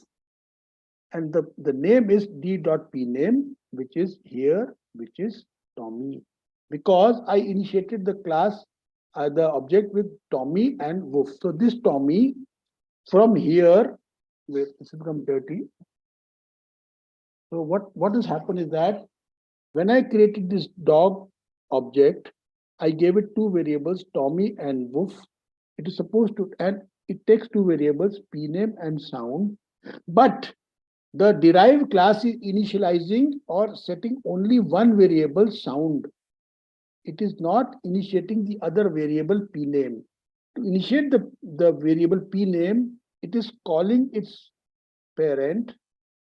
And the name is d dot pname, which is here, which is Tommy. Because I initiated the class, the object with Tommy and woof. So this Tommy from here, wait, this will become dirty. So what has happened is that when I created this dog object, I gave it two variables, Tommy and woof. It is supposed to, and it takes two variables, pname and sound. But the derived class is initializing or setting only one variable, sound. it is not initiating the other variable p name. To initiate the variable p name, it is calling its parent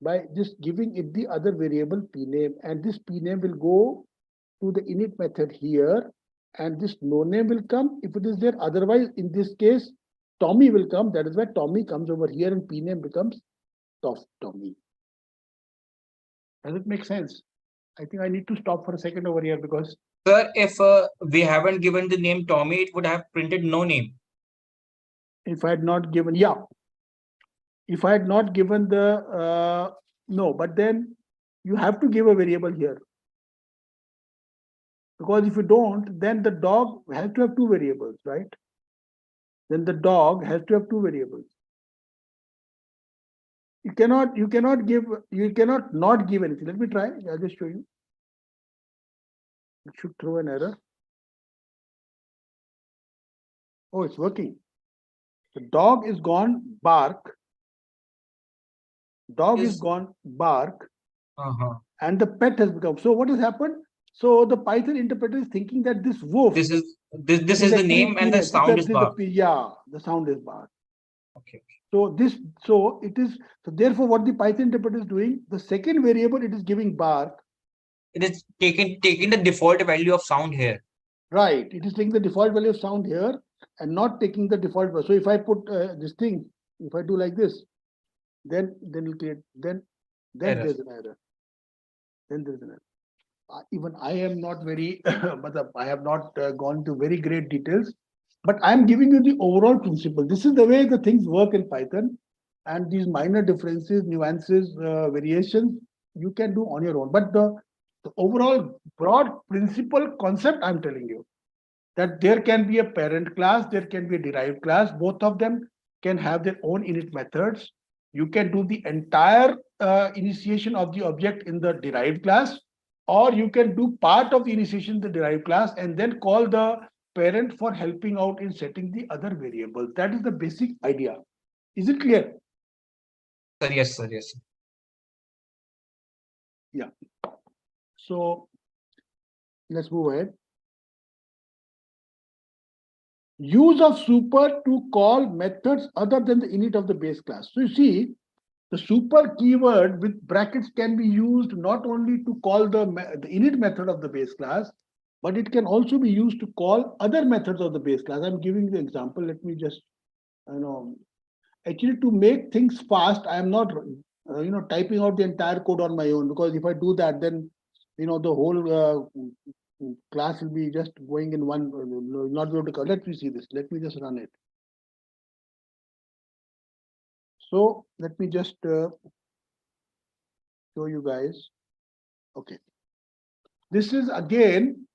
by just giving it the other variable p name, and this p name will go to the init method here, and this no name will come if it is there. Otherwise, in this case, Tommy will come. That is why Tommy comes over here and p name becomes Tommy. Does it make sense? I think I need to stop for a second over here because Sir, if we haven't given the name Tommy, it would have printed no name. if I had not given, if I had not given the, no, but then you have to give a variable here. Because if you don't, then the dog has to have two variables, right? Then the dog has to have two variables. You cannot not give anything. Let me try. I'll just show you. It should throw an error. Oh, it's working. The dog is gone bark. Dog is Yes. gone bark, Uh-huh. and the pet has become. So what has happened? So the Python interpreter is thinking that this woof This is the actually name and the peanut. sound is bark. Yeah, the sound is bark. Okay. So it is, so therefore what the Python interpreter is doing, the second variable it is giving bark, It is taking the default value of sound here. right? It is taking the default value of sound here and not taking the default value. So if I put this thing, if I do like this, then it'll create, then Error. there's an error. Then there's an error. Even I am not very, but I have not gone to very great details, but I'm giving you the overall principle. This is the way the things work in Python, and these minor differences, nuances, variations, you can do on your own. But the overall broad principle concept, I'm telling you, that there can be a parent class, there can be a derived class. Both of them can have their own init methods. You can do the entire initiation of the object in the derived class, or you can do part of the initiation in the derived class and then call the parent for helping out in setting the other variables. That is the basic idea. Is it clear? Sir, yes, sir, yes. Sir. Yeah. So let's move ahead. Use of super to call methods other than the init of the base class. So you see, the super keyword with brackets can be used not only to call the init method of the base class, but it can also be used to call other methods of the base class. I'm giving you the example. Let me just, actually to make things fast, I am not, typing out the entire code on my own, because if I do that, then, the whole class will be just going in one, not be able to call. Let me see this. Let me just run it. So let me just show you guys. Okay. This is again,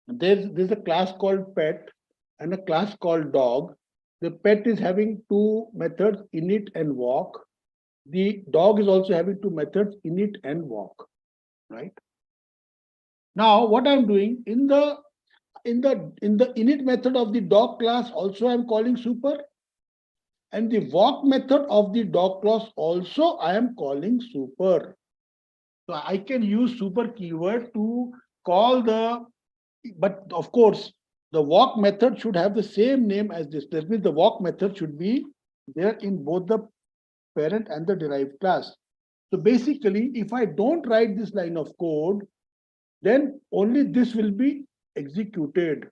there's a class called pet and a class called dog. The pet is having two methods, init and walk. The dog is also having two methods, init and walk, right? Now, what I'm doing in the init method of the dog class, also I'm calling super, and the walk method of the dog class also I am calling super. So I can use super keyword to call the, but of course, the walk method should have the same name as this. That means the walk method should be there in both the parent and the derived class. So basically, if I don't write this line of code, then only this will be executed.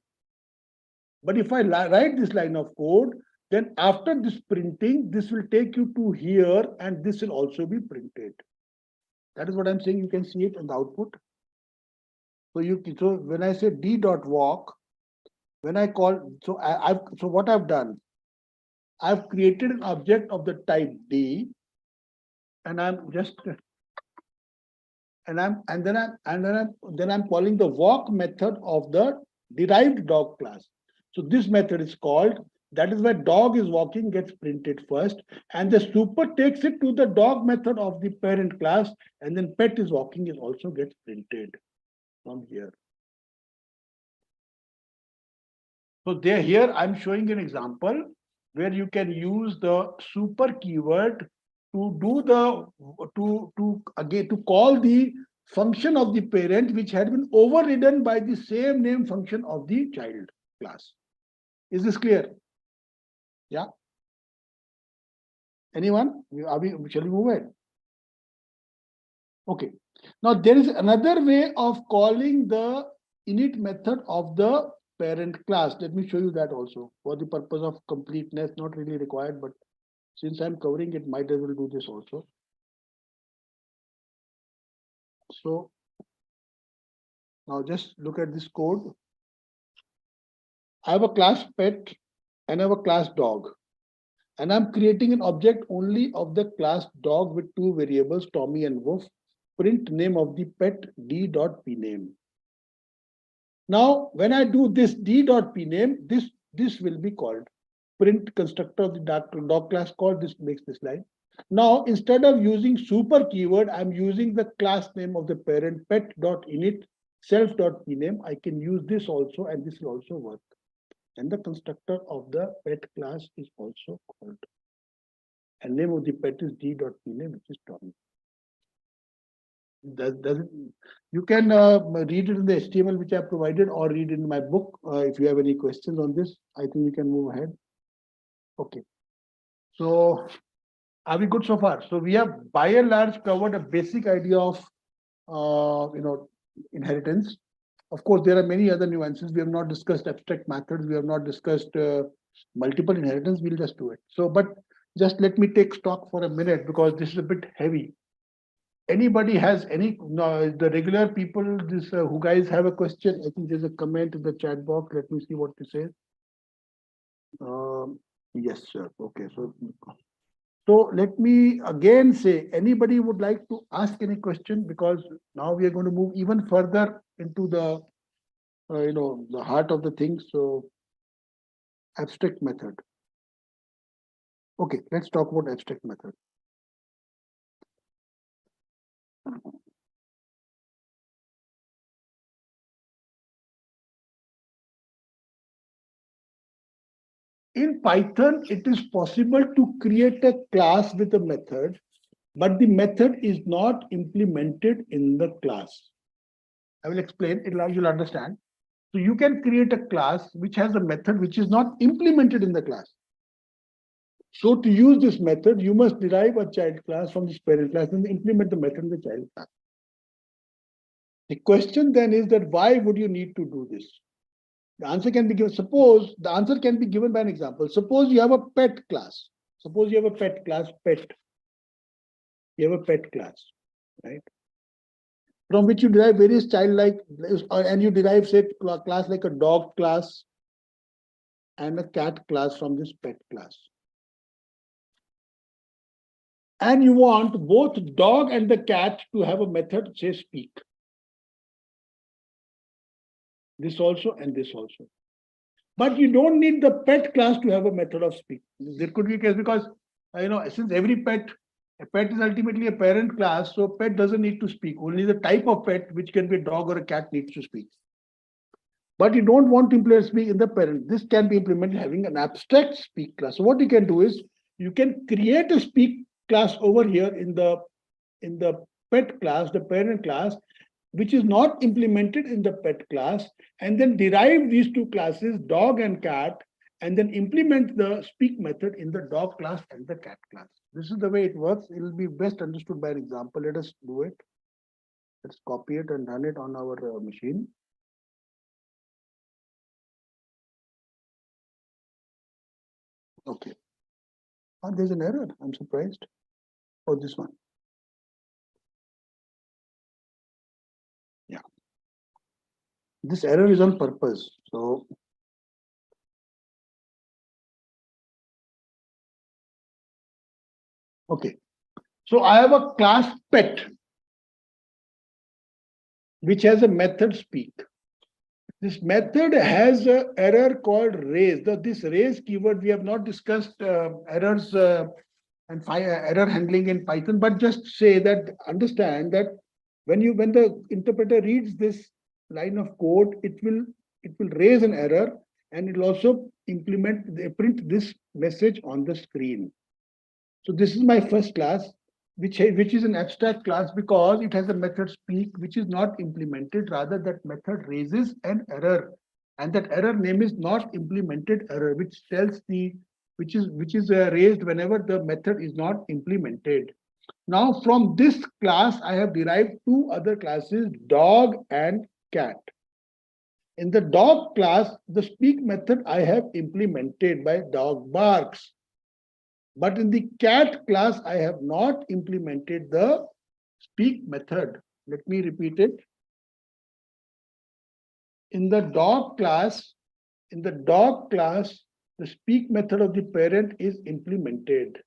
But if I write this line of code, then after this printing, this will take you to here, and this will also be printed. That is what I'm saying. You can see it in the output. So when I say d.walk, when I call, so what I've done, I've created an object of the type D, and I'm just, then I'm calling the walk method of the derived dog class. So this method is called, that is where dog is walking gets printed first, and the super takes it to the dog method of the parent class, and then pet is walking is also gets printed from here. So here I'm showing an example where you can use the super keyword to do the to call the function of the parent which had been overridden by the same name function of the child class. Is this clear? Yeah. Anyone? Shall we move ahead? Okay. Now there is another way of calling the init method of the parent class. Let me show you that also for the purpose of completeness, not really required, but since I'm covering it, might as well do this also. So now just look at this code. I have a class pet and I have a class dog. And I'm creating an object only of the class dog with two variables, Tommy and Wolf. Print name of the pet d.pname. Now, when I do this d.pname, this will be called. Print constructor of the dog class call, this makes this line. Now, instead of using super keyword, I'm using the class name of the parent pet.init self.pname. I can use this also, and this will also work. And the constructor of the pet class is also called. And name of the pet is d.pname, which is Tommy. You can read it in the HTML which I provided, or read in my book. If you have any questions on this, I think we can move ahead. Okay. So are we good so far? So we have by and large covered a basic idea of inheritance. Of course, there are many other nuances. We have not discussed abstract methods. We have not discussed multiple inheritance. We'll just do it. So, but just let me take stock for a minute because this is a bit heavy. Anybody has any, the regular people, this who guys have a question? I think there's a comment in the chat box. Let me see what it says. Yes, sir. Okay. So let me again say, anybody would like to ask any question, because now we are going to move even further into the, the heart of the thing. So abstract method. Okay, let's talk about abstract method. In Python, it is possible to create a class with a method, but the method is not implemented in the class. I will explain, you'll understand. So you can create a class which has a method which is not implemented in the class. So to use this method, you must derive a child class from this parent class and implement the method in the child class. The question then is that why would you need to do this? The answer can be given. Suppose the answer can be given by an example. Suppose you have a pet class. Suppose you have a pet class, pet. You have a pet class, right? From which you derive various childlike, and you derive, say, class like a dog class and a cat class from this pet class. And you want both dog and the cat to have a method, say, speak. This also and this also. But you don't need the pet class to have a method of speak. There could be a case because, since every a pet is ultimately a parent class, so pet doesn't need to speak. Only the type of pet, which can be a dog or a cat, needs to speak. But you don't want to implement speak in the parent. This can be implemented having an abstract speak class. So what you can do is you can create a speak class over here in the pet class, the parent class, which is not implemented in the pet class, and then derive these two classes, dog and cat, and then implement the speak method in the dog class and the cat class. This is the way it works. It will be best understood by an example. Let us do it. Let's copy it and run it on our machine. Okay. Oh, there's an error. I'm surprised. Oh, this one. Yeah. This error is on purpose. So okay. So I have a class pet, which has a method speak. This method has an error called raise. This raise keyword, we have not discussed errors and error handling in Python, but just say that, understand that when the interpreter reads this line of code, it will raise an error, and it will also print this message on the screen. So this is my first class. which is an abstract class because it has a method speak which is not implemented. Rather, that method raises an error, and that error name is not implemented error, which tells the which is raised whenever the method is not implemented. Now, from this class, I have derived two other classes, dog and cat. In the dog class, the speak method I have implemented by dog barks. But in the cat class, I have not implemented the speak method. Let me repeat it. In the dog class, the speak method of the parent is implemented.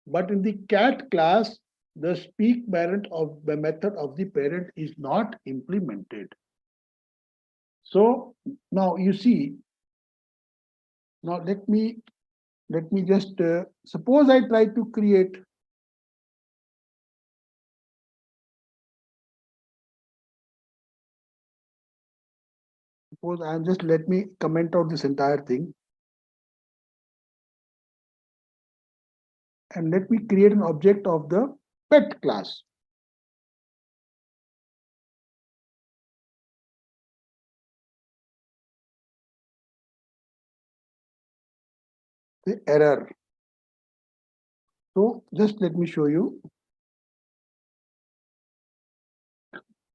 But in the cat class, the speak parent of the method of the parent is not implemented. So now you see, now let me just suppose I try to create suppose I'm just let me comment out this entire thing. And let me create an object of the pet class. The error. So just let me show you.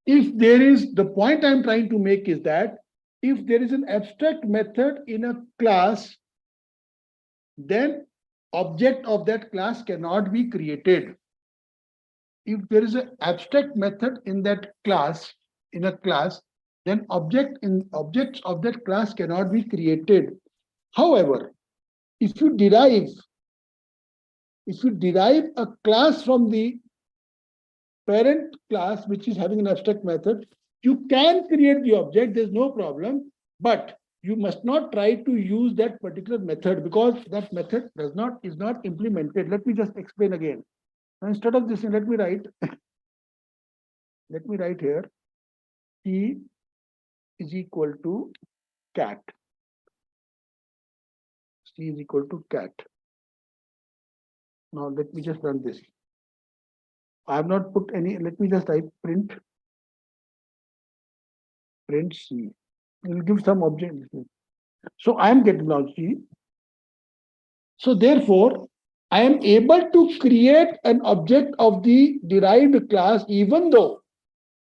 If there is, the point I'm trying to make is that if there is an abstract method in a class, then object of that class cannot be created. If there is an abstract method in that class, then objects of that class cannot be created. However, if you derive a class from the parent class which is having an abstract method, you can create the object, there's no problem, but you must not try to use that particular method because that method is not implemented. Let me just explain again. Now, instead of this, let me write here T is equal to cat. C is equal to cat. Now let me just run this. I have not put any, let me just type print C. It will give some object. So I am getting now C. So therefore, I am able to create an object of the derived class even though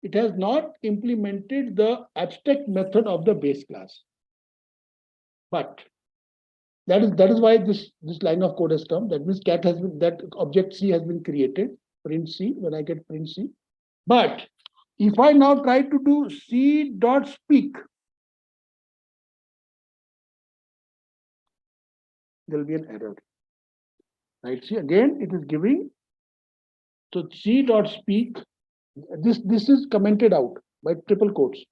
it has not implemented the abstract method of the base class. But that is why this line of code has come. That means cat has been, that object C has been created, print C, when I get print C. But if I now try to do C dot speak, there will be an error. Right? See, again, it is giving. So C dot speak, this is commented out by triple quotes.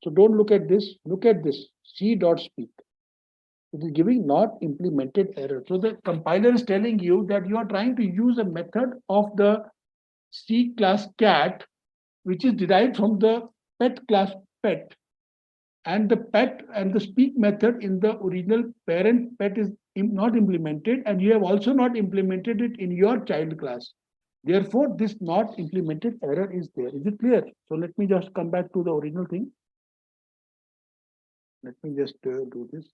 So don't look at this, look at this, C dot speak. It is giving not implemented error. So the compiler is telling you that you are trying to use a method of the C class cat, which is derived from the pet class pet. And the pet and the speak method in the original parent pet is not implemented, and you have also not implemented it in your child class. Therefore, this not implemented error is there. Is it clear? So let me just come back to the original thing. Let me just do this.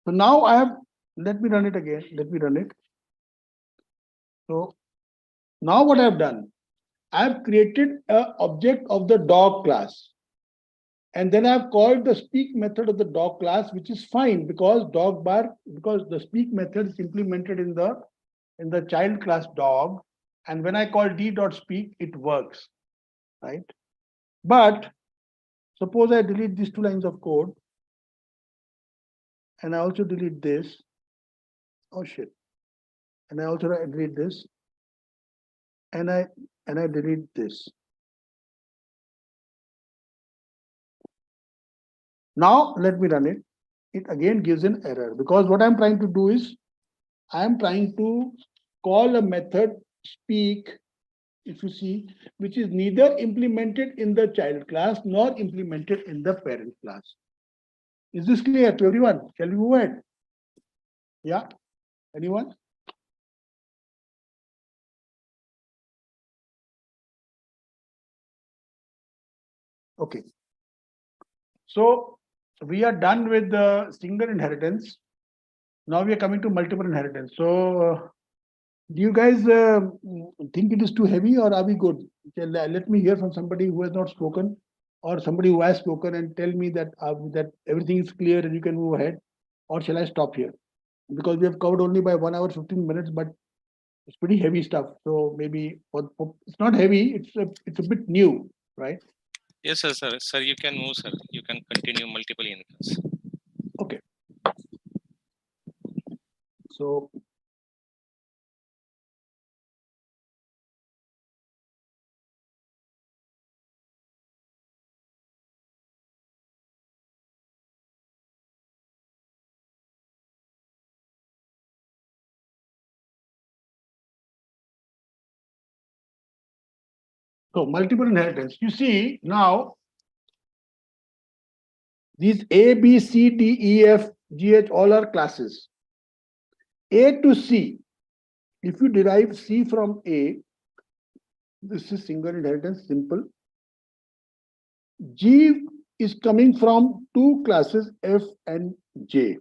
So now I have, let me run it again. Let me run it. So now what I have done, I have created an object of the dog class. And then I've called the speak method of the dog class, which is fine because because the speak method is implemented in the child class dog. And when I call d.speak, it works, right? But suppose I delete these two lines of code and I also delete this. Oh shit. And I also delete this. And I delete this. Now let me run it. It again gives an error because what I'm trying to do is I am trying to call a method speak, if you see, which is neither implemented in the child class nor implemented in the parent class. Is this clear to everyone? Shall we move ahead? Yeah? Anyone? Okay. So we are done with the single inheritance. Now we are coming to multiple inheritance. So do you guys think it is too heavy or are we good? Let me hear from somebody who has not spoken or somebody who has spoken and tell me that that everything is clear and you can move ahead. Or shall I stop here? Because we have covered only by 1 hour 15 minutes, but it's pretty heavy stuff. So maybe it's not heavy. It's a bit new, right? Yes, sir. Sir, you can move, sir. You can continue multiple incomes. Okay. So multiple inheritance. You see now these A, B, C, D, E, F, G, H, all are classes. A to C. If you derive C from A, this is single inheritance, simple. G is coming from two classes F and J.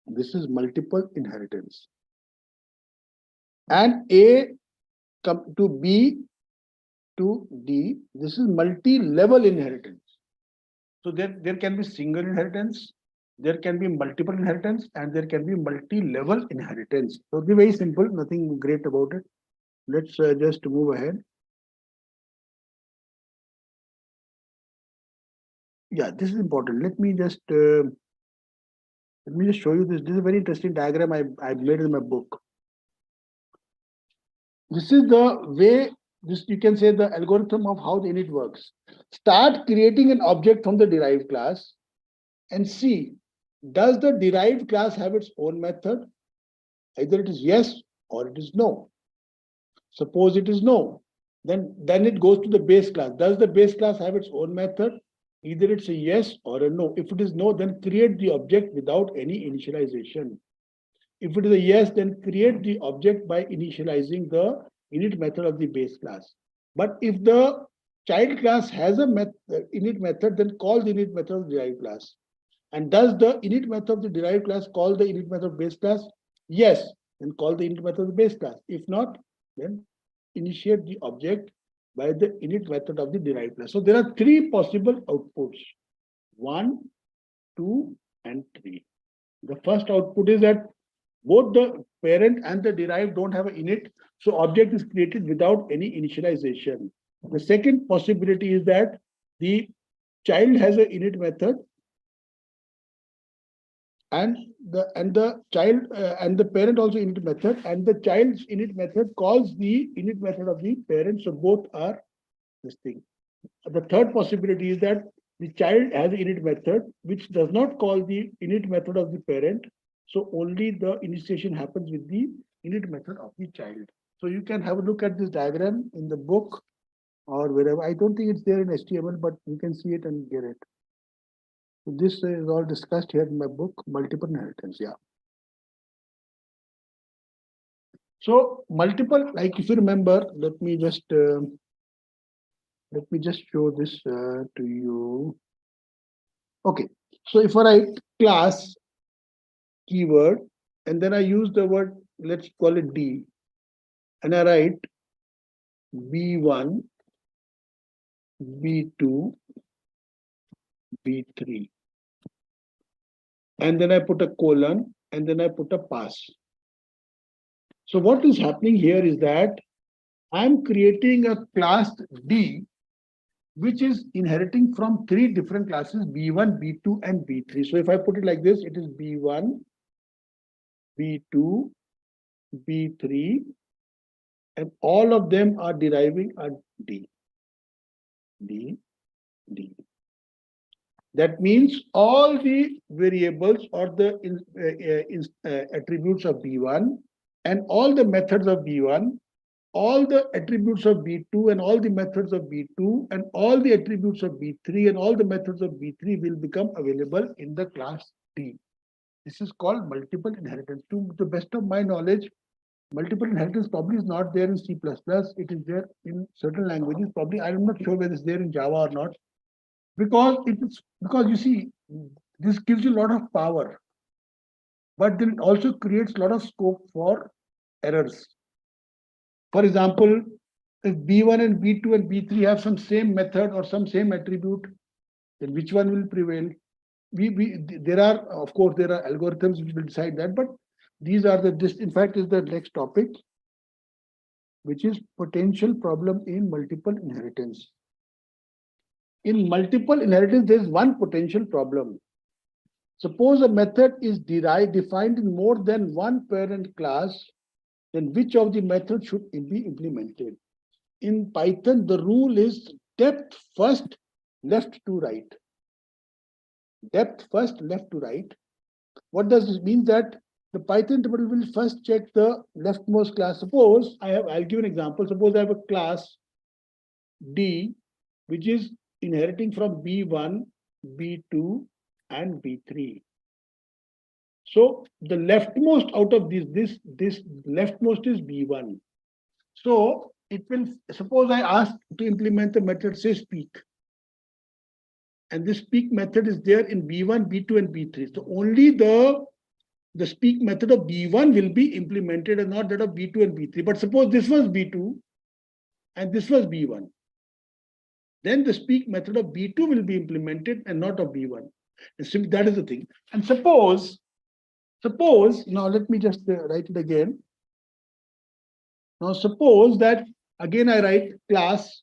This is multiple inheritance. And A come to B to D. This is multi-level inheritance. So there can be single inheritance, there can be multiple inheritance, and there can be multi-level inheritance. So it'll be very simple, nothing great about it. Let's just move ahead. Yeah, this is important. Let me just show you this. This is a very interesting diagram I made in my book. This is the way, this you can say the algorithm of how the init works. Start creating an object from the derived class and see, does the derived class have its own method? Either it is yes or it is no. Suppose it is no, then it goes to the base class. Does the base class have its own method? Either it's a yes or a no. If it is no, then create the object without any initialization. If it is a yes, then create the object by initializing the init method of the base class. But if the child class has a init method, then call the init method of the derived class. And does the init method of the derived class call the init method of base class? Yes, then call the init method of the base class. If not, then initiate the object by the init method of the derived class. So there are three possible outputs: 1, 2, and 3. The first output is that both the parent and the derived don't have an init, so object is created without any initialization. The second possibility is that the child has an init method and the child and the parent also init method, and the child's init method calls the init method of the parent, so both are this thing. The third possibility is that the child has an init method which does not call the init method of the parent, so only the initiation happens with the init method of the child. So you can have a look at this diagram in the book or wherever. I don't think it's there in HTML, but you can see it and get it. So this is all discussed here in my book, Multiple Inheritance. Yeah. So multiple, like if you remember, let me just show this to you. Okay, so if I write class keyword and then I use the word, let's call it D, and I write B1, B2, B3, and then I put a colon and then I put a pass. So what is happening here is that I'm creating a class D which is inheriting from three different classes, B1, B2, and B3. So if I put it like this, it is B1, B2, B3, and all of them are deriving a D. D, D. That means all the variables or the attributes of B1 and all the methods of B1, all the attributes of B2 and all the methods of B2 and all the attributes of B3 and all the methods of B3 will become available in the class D. This is called multiple inheritance. To the best of my knowledge, multiple inheritance probably is not there in C++. It is there in certain languages. Probably I'm not sure whether it's there in Java or not. Because you see, this gives you a lot of power, but then it also creates a lot of scope for errors. For example, if B1 and B2 and B3 have some same method or some same attribute, then which one will prevail? There are, of course, there are algorithms which will decide that, but these are this in fact is the next topic, which is potential problem in multiple inheritance. In multiple inheritance, there is one potential problem. Suppose a method is defined in more than one parent class, then which of the methods should be implemented? In Python, the rule is depth first, left to right. Depth first, left to right. What does this mean? That the Python interpreter will first check the leftmost class. Suppose I'll give an example. Suppose I have a class D, which is inheriting from B1, B2, and B3. So the leftmost out of this leftmost is B1. So it will, suppose I ask to implement the method say speak. And this speak method is there in B1, B2, and B3. So only the speak method of B1 will be implemented and not that of B2 and B3. But suppose this was B2 and this was B1. Then the speak method of B2 will be implemented and not of B1. That is the thing. And suppose, now let me just write it again. Now suppose that again I write class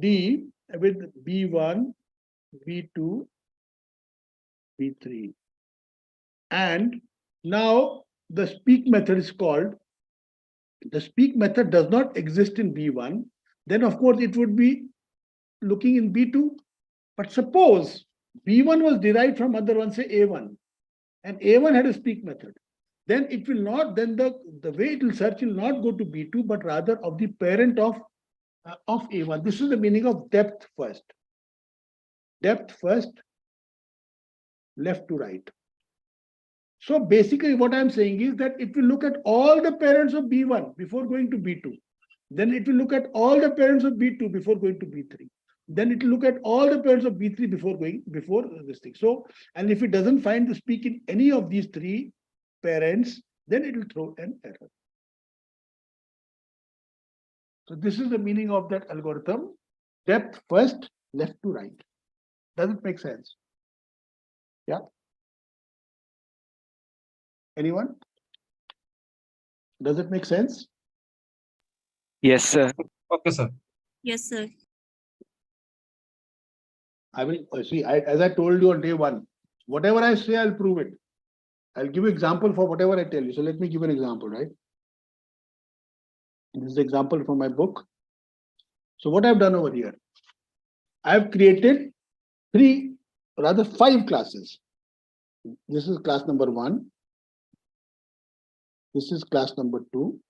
D with B1, B2, B3. And now the speak method is called, the speak method does not exist in B1, then of course it would be looking in B2. But suppose B1 was derived from other one, say A1, and A1 had a speak method, then it will not, then the way it will search will not go to B2, but rather of the parent of A1. This is the meaning of depth first. Depth first, left to right. So basically what I'm saying is that it will look at all the parents of B1 before going to B2. Then it will look at all the parents of B2 before going to B3. Then it will look at all the parents of B3 before this thing. So, and if it doesn't find the speak in any of these three parents, then it will throw an error. So this is the meaning of that algorithm. Depth first, left to right. Does it make sense? Yeah. Anyone? Does it make sense? Yes, sir. Okay, sir. Yes, sir. I will see. As I told you on day one, whatever I say, I'll prove it. I'll give you example for whatever I tell you. So let me give an example, right? This is the example from my book. So what I've done over here, I've created 5 classes. This is class number 1. This is class number 2.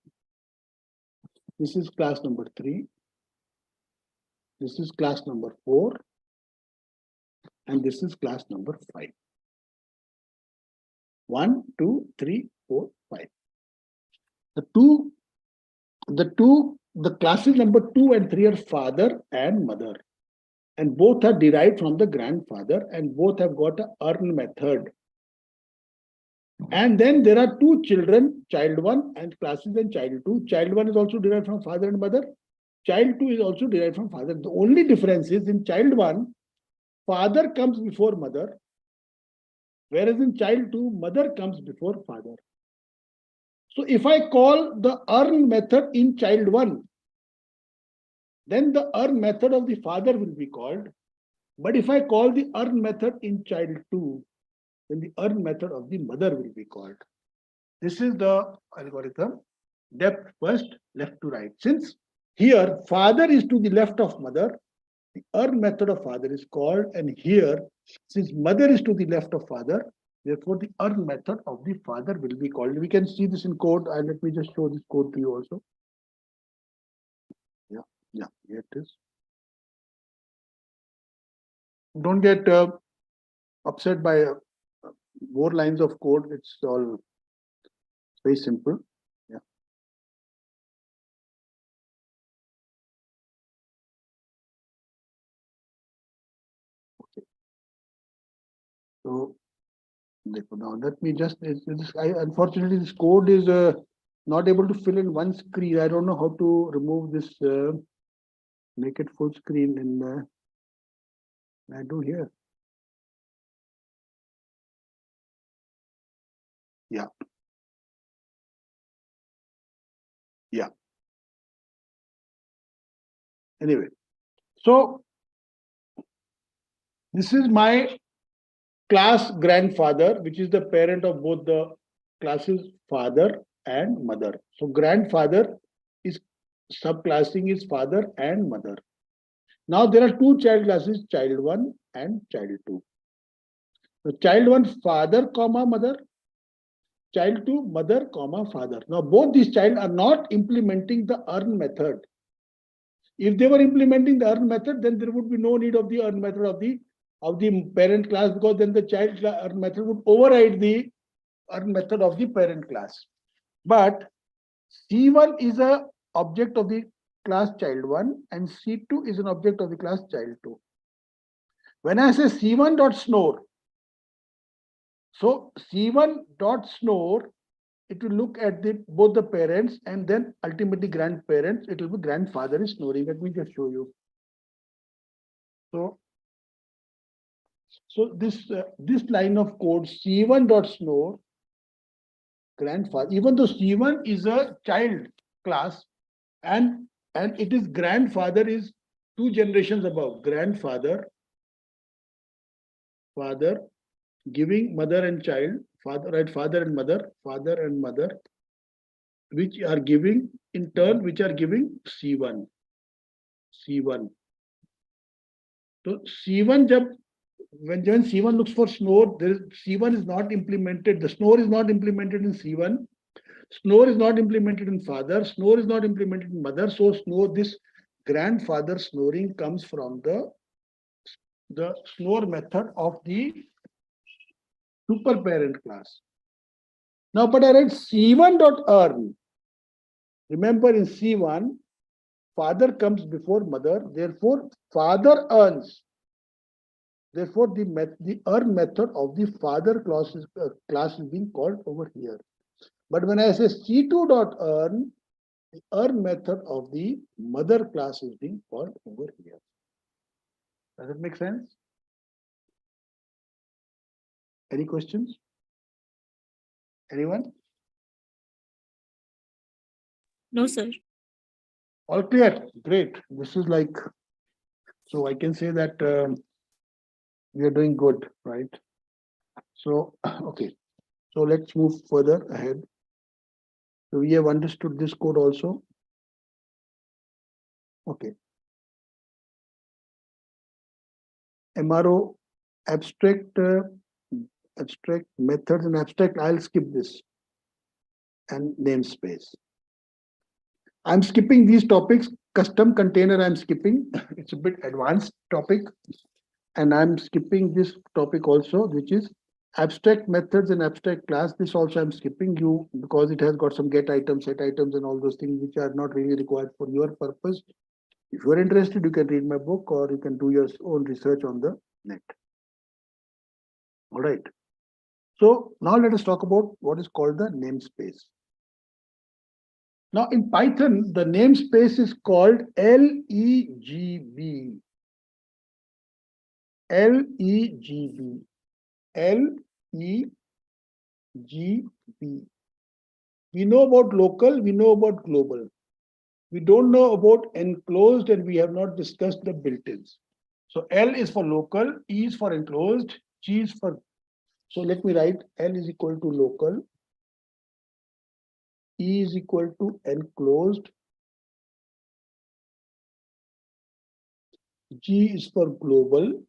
This is class number 3. This is class number 4. And this is class number 5. 1, 2, 3, 4, 5. The classes number 2 and 3 are father and mother. And both are derived from the grandfather and both have got a earn method. And then there are 2 children, child 1 and classes and child 2. Child 1 is also derived from father and mother. Child 2 is also derived from father. The only difference is in child 1, father comes before mother, whereas in child 2, mother comes before father. So if I call the earn method in child 1, then the earn method of the father will be called. But if I call the earn method in child 2, then the earn method of the mother will be called. This is the algorithm. Depth first, left to right. Since here father is to the left of mother, the earn method of father is called, and here since mother is to the left of father, Therefore, the earn method of the father will be called. We can see this in code. And let me just show this code to you also. Yeah, here it is. Don't get upset by more lines of code. It's all very simple. Yeah. Okay. So now let me just. Unfortunately, this code is not able to fill in one screen. I don't know how to remove this. Make it full screen, and I do here. Yeah. Yeah. Anyway, so this is my class grandfather, which is the parent of both the classes father and mother. So grandfather is subclassing his father and mother. Now there are two child classes, child 1 and child 2. So child 1 father comma mother, child 2 mother comma father. Now both these child are not implementing the earn method. If they were implementing the earn method, then there would be no need of the earn method of the parent class, because then the child earn method would override the earn method of the parent class. But C1 is a object of the class child 1 and C2 is an object of the class child 2. When I say C1 dot snore, so C1 dot snore, it will look at both the parents and then ultimately grandparents. It will be grandfather is snoring. Let me just show you. So this line of code C1 dot snore, grandfather, even though C1 is a child class and it is grandfather is 2 generations above, grandfather, father, giving mother and child, father, right, father and mother, which are giving in turn, which are giving C1. So C1 when C1 looks for snore, C1 is not implemented. The snore is not implemented in C1. Snore is not implemented in father. Snore is not implemented in mother. So this grandfather snoring comes from the snore method of the super parent class. Now, but I write C1 dot earn. Remember, in C1, father comes before mother. Therefore, father earns. Therefore, the earn method of the father class is being called over here. But when I say C2 dot earn, the earn method of the mother class is being called over here. Does it make sense? Any questions? Anyone? No, sir. All clear? Great. This is like, so I can say that we are doing good, right? So, okay. So let's move further ahead. So we have understood this code also. Okay. MRO, abstract methods and abstract, I'll skip this. And namespace. I'm skipping these topics. Custom container I'm skipping. It's a bit advanced topic. And I'm skipping this topic also, which is abstract methods and abstract class. This also I'm skipping you because it has got some get items, set items, and all those things which are not really required for your purpose. If you are interested, you can read my book or you can do your own research on the net. All right. So now let us talk about what is called the namespace. Now in Python, the namespace is called LEGB. LEGB. LEGB. We know about local, we know about global. We don't know about enclosed and we have not discussed the built-ins. So L is for local, E is for enclosed, G is for, so let me write L is equal to local, E is equal to enclosed, G is for global,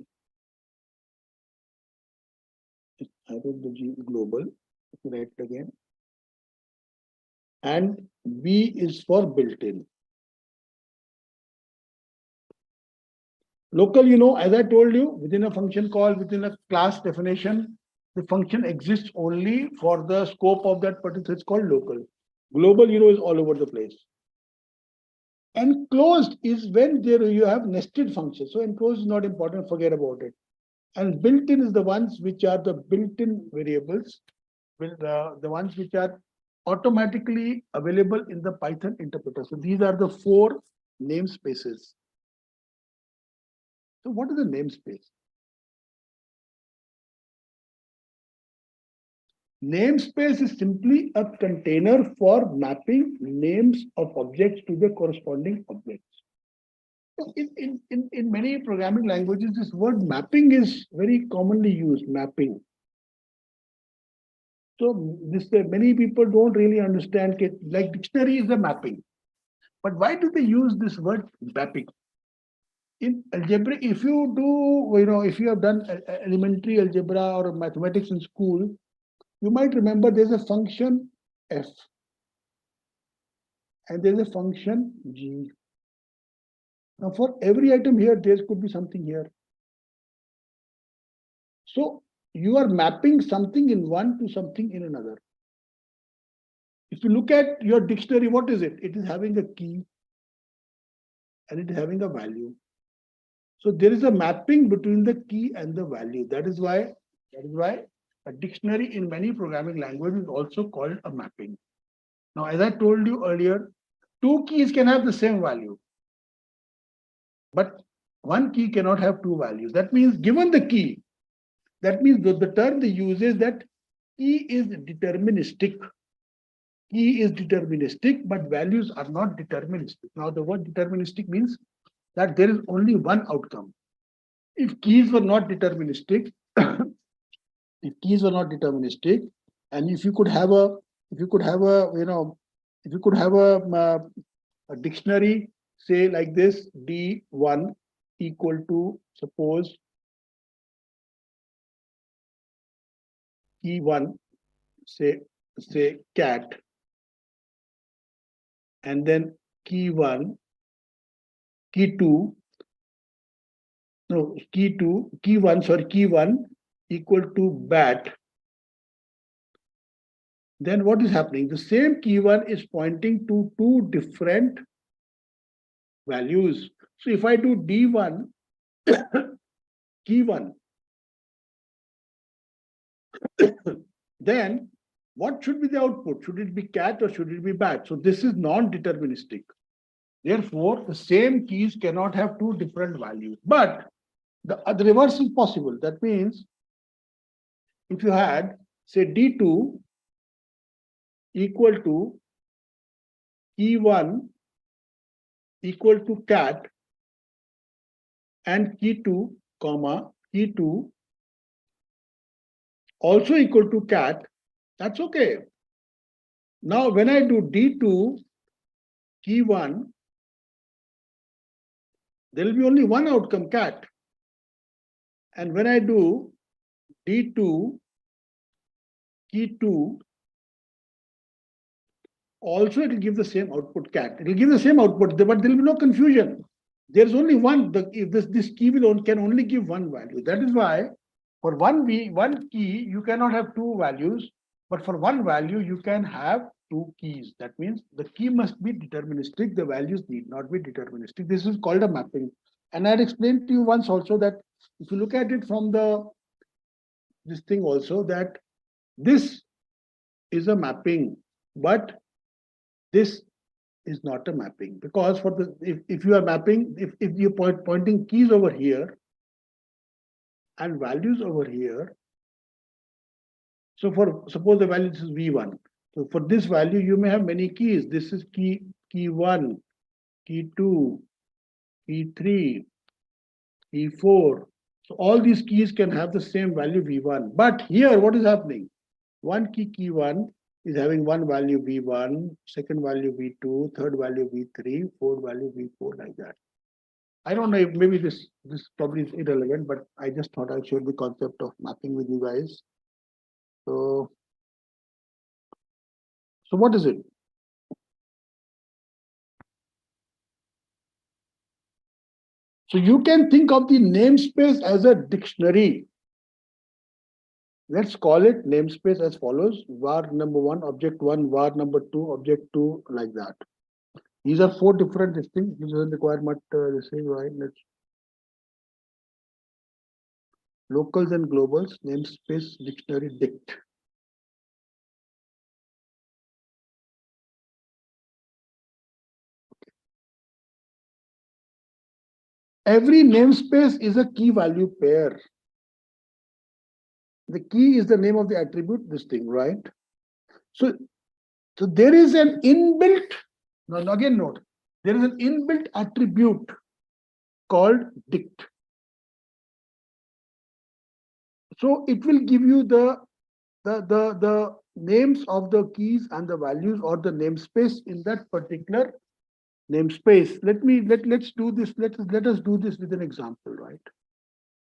I wrote the G global. Write it again. And B is for built-in. Local, as I told you, within a function call, within a class definition, the function exists only for the scope of that particular, it's called local. Global, is all over the place. Enclosed is when there you have nested functions. So enclosed is not important, forget about it. And built-in is the ones which are the built-in variables, the ones which are automatically available in the Python interpreter. So these are the 4 namespaces. So what is a namespace? Namespace is simply a container for mapping names of objects to the corresponding objects. In many programming languages, this word mapping is very commonly used, mapping. So many people don't really understand it. Like dictionary is a mapping. But why do they use this word mapping? In algebra, if you do, if you have done elementary algebra or mathematics in school, you might remember there's a function f and there's a function g. Now for every item here, there could be something here. So you are mapping something in one to something in another. If you look at your dictionary, what is it? It is having a key and it is having a value. So there is a mapping between the key and the value. That is why a dictionary in many programming languages is also called a mapping. Now, as I told you earlier, 2 keys can have the same value, but 1 key cannot have 2 values. That means given the key, that means the term they use is that key is deterministic. Key is deterministic, but values are not deterministic. Now, the word deterministic means that there is only one outcome. If keys were not deterministic, and if you could have a dictionary, say like this, D1 equal to, suppose, key 1, say cat, and then key 2 equal to bat, then what is happening? The same key 1 is pointing to 2 different values. So if I do D1 key 1, then what should be the output? Should it be cat or should it be bat? So this is non-deterministic. Therefore, the same keys cannot have 2 different values. But the reverse is possible. That means if you had, say, D2 equal to key 1 equal to cat and key 2 also equal to cat, that's okay. Now, when I do D2 key 1, there will be only one outcome, cat. And when I do D2 key 2, also it will give the same output, cat. It will give the same output, but there will be no confusion. There's only one. This key can only give one value. That is why for one key, you cannot have 2 values, but for one value, you can have 2 keys. That means the key must be deterministic. The values need not be deterministic. This is called a mapping. And I had explained to you once also that if you look at it from this thing also, that this is a mapping, but this is not a mapping, because for if you are mapping, if you're pointing keys over here and values over here, so suppose the value is V1. So for this value, you may have many keys. This is key 1, key 2, key 3, key 4. So all these keys can have the same value V1. But here, what is happening? One key 1 is having one value V1, second value V2, third value V3, fourth value V4, like that. I don't know if maybe this probably is irrelevant, but I just thought I'd share the concept of mapping with you guys. So what is it? So you can think of the namespace as a dictionary. Let's call it namespace as follows: var number 1, object 1, var number 2, object 2, like that. These are 4 different things. This doesn't require much this thing, right? Let's locals and globals, namespace, dictionary, dict. Every namespace is a key value pair. The key is the name of the attribute, this thing, right? So there is an inbuilt, now again note, there is an inbuilt attribute called dict. So it will give you the names of the keys and the values or the namespace in that particular namespace. Let's do this. Let us do this with an example, right?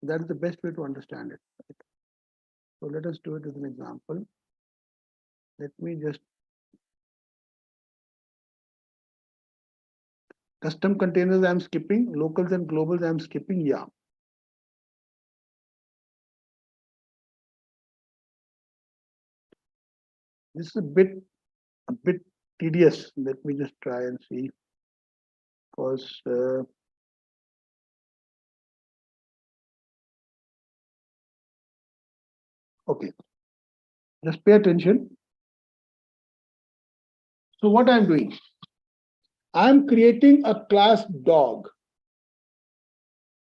That is the best way to understand it. Right? So let us do it with an example. Let me just custom containers I'm skipping, locals and globals I'm skipping, yeah. This is a bit tedious. Let me just try and see. Because okay, just pay attention. So what I'm doing, I'm creating a class dog.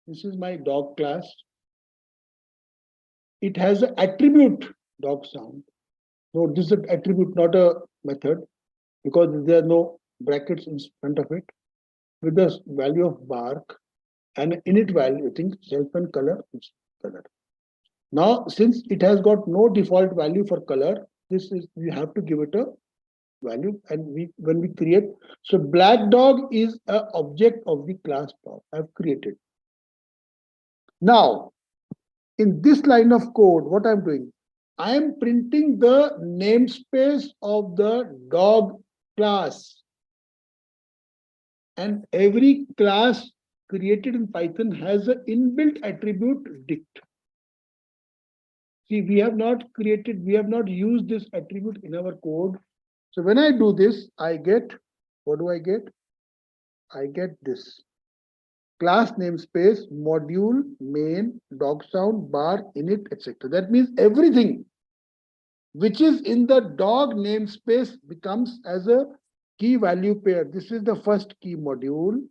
This is my dog class. It has an attribute dog sound. So this is an attribute, not a method, because there are no brackets in front of it. With the value of bark and init value, I think self and color is color. Now, since it has got no default value for color, this is we have to give it a value, and when we create, so black dog is an object of the class dog I've created. Now, in this line of code, what I'm doing, I am printing the namespace of the dog class, and every class created in Python has an inbuilt attribute dict. See, we have not used this attribute in our code. So when I do this, I get, what do I get? I get this. Class namespace, module, main, dog sound, bar, init, etc. That means everything which is in the dog namespace becomes as a key value pair. This is the first key module.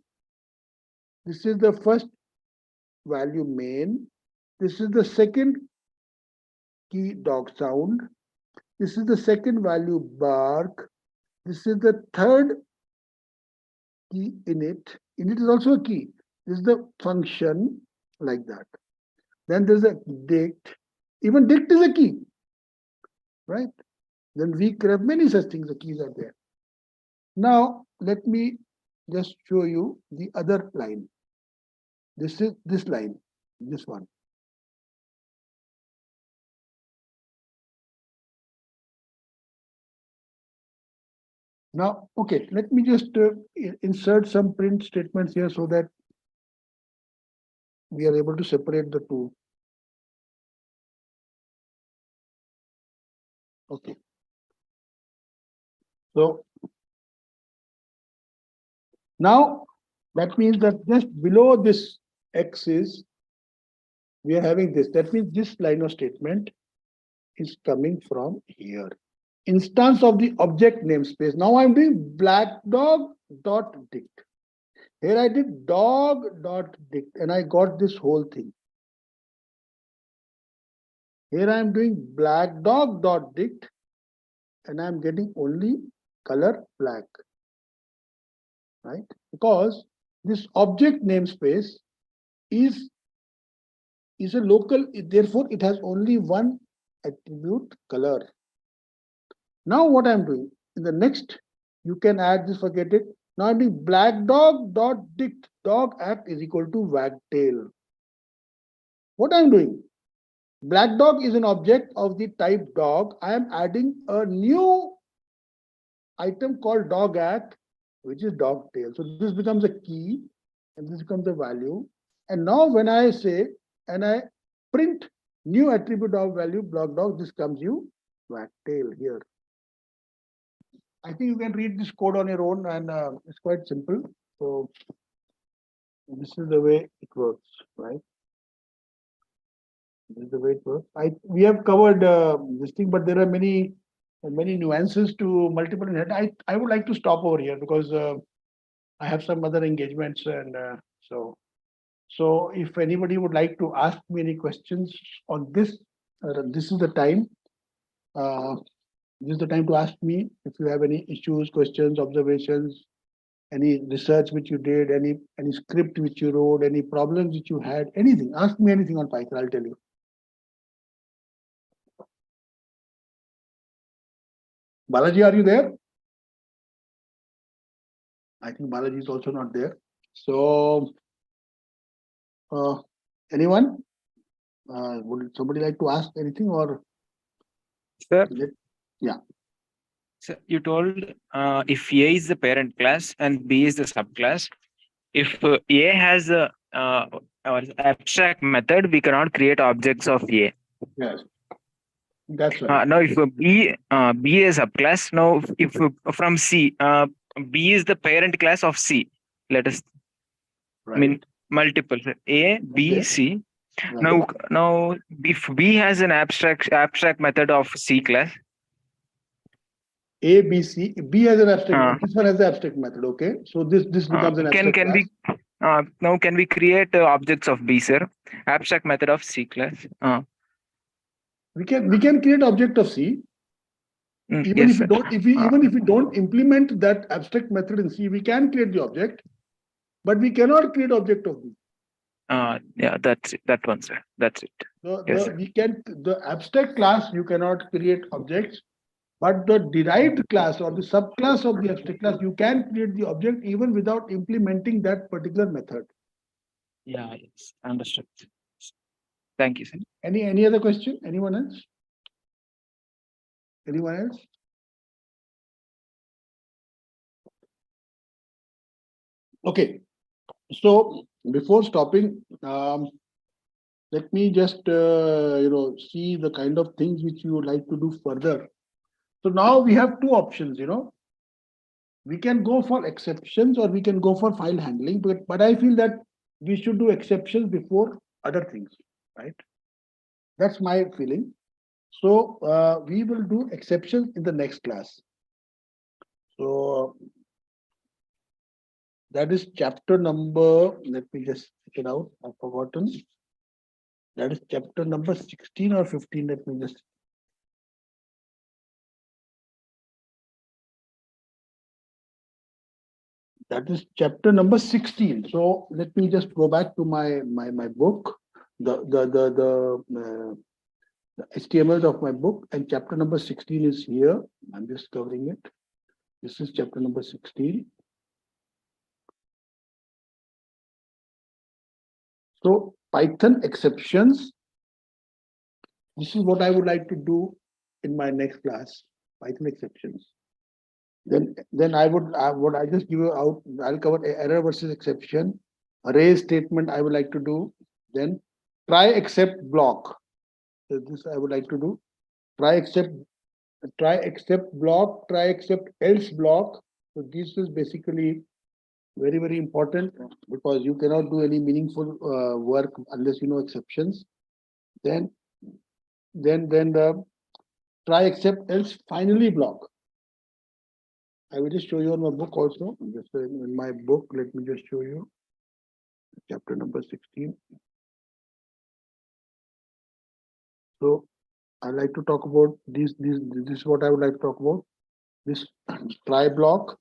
This is the first value main. This is the second key dog sound. This is the second value bark. This is the third key init. Init is also a key. This is the function, like that. Then there's a dict. Even dict is a key, right? Then we have many such things, the keys are there. Now, let me just show you the other line. This is this line, this one. Now, okay, let me just insert some print statements here so that we are able to separate the two. Okay. So now that means that just below this X is, we are having this. That means this line of statement is coming from here. Instance of the object namespace. Now I'm doing black dog dot dict. Here I did dog dot dict and I got this whole thing. Here I am doing black dog dot dict and I am getting only color black, right? Because this object namespace is a local, therefore it has only one attribute, color. Now what I'm doing in the next, you can add this, forget it. Now I'm doing black dog dot dict, dog act is equal to wagtail. What I'm doing, Black dog is an object of the type dog. I am adding a new item called dog at, which is dog tail. So this becomes a key and this becomes a value. And now when I say, and I print new attribute of value, block dog, this comes you wag tail here. I think you can read this code on your own and it's quite simple. So this is the way it works, right? This is the way it works. We have covered this thing, but there are many nuances to multiple inheritance. I would like to stop over here because I have some other engagements and so if anybody would like to ask me any questions on this, this is the time. This is the time to ask me if you have any issues, questions, observations, any research which you did, any script which you wrote, any problems which you had, anything. Ask me anything on Python, I'll tell you. Balaji, are you there? I think Balaji is also not there. So, anyone? Would somebody like to ask anything or? Sir, Yeah. so you told if A is the parent class and B is the subclass, if A has a our abstract method, we cannot create objects of A. Yes. That's right. Now, if B is subclass, now if from C, B is the parent class of C. Let us, Right. I mean, multiple A, B, Okay. C. Right. Now, if B has an abstract method of C class, A, B, C. B has an abstract. Uh, This one has the abstract method. Okay. So this becomes an abstract can class. we now can we create objects of B, sir? Abstract method of C class. We can create object of C. Even Yes, if we sir. don't, even if we don't implement that abstract method in C, we can create the object, but we cannot create object of B. Yeah, that's it. That one, sir. That's it. Yes, sir. The abstract class you cannot create objects, but the derived class or the subclass of the abstract class you can create the object even without implementing that particular method. Yeah, yes, understood. Thank you, sir. Any other question? Anyone else? Anyone else? Okay. So before stopping, let me just see the kind of things which you would like to do further. So now we have two options. We can go for exceptions or we can go for file handling, but I feel that we should do exceptions before other things, right? That's my feeling. So we will do exceptions in the next class. So that is chapter number, let me just check it out, I've forgotten. That is chapter number 16 or 15, let me just. That is chapter number 16. So let me just go back to my book, the HTML of my book, and chapter number 16 is here. I'm just covering it. This is chapter number 16. So Python exceptions. This is what I would like to do in my next class, Python exceptions. Then I just give you out, I'll cover error versus exception, array statement I would like to do, then try except block. So this I would like to do. Try except block, try except else block. So this is basically very, very important because you cannot do any meaningful work unless you know exceptions. Then the try except else finally block. I will just show you on my book also. Just in my book, let me just show you chapter number 16. So I like to talk about this is what I would like to talk about. This try block.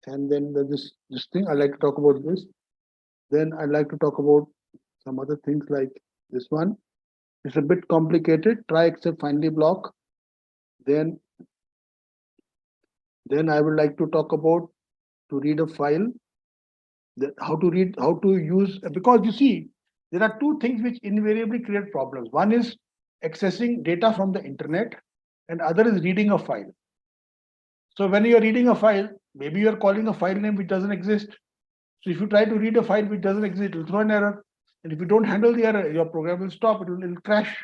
And then this thing I like to talk about this. Then I like to talk about some other things like this one. It's a bit complicated. Try except finally block. Then I would like to talk about to read a file. How to use, because you see, there are two things which invariably create problems. One is accessing data from the internet, and other is reading a file. So when you are reading a file, maybe you are calling a file name which doesn't exist. So if you try to read a file which doesn't exist, it will throw an error. And if you don't handle the error, your program will stop, it'll crash.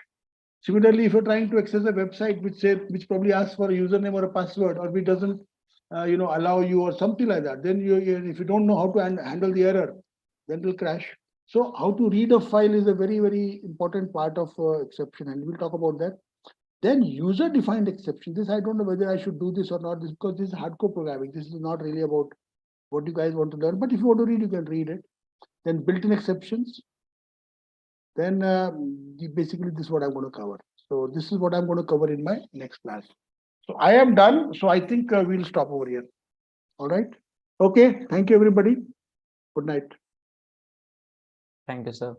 Similarly, if you're trying to access a website which probably asks for a username or a password, or which doesn't allow you or something like that, then if you don't know how to handle the error, then it will crash. So how to read a file is a very, very important part of exception, and we'll talk about that. Then user-defined exception. This I don't know whether I should do this or not, because this is hardcore programming. This is not really about what you guys want to learn, but if you want to read, you can read it. Then built-in exceptions. Then basically this is what I'm going to cover. So this is what I'm going to cover in my next class. So I am done. So I think we'll stop over here. All right. Okay. Thank you, everybody. Good night. Thank you, sir.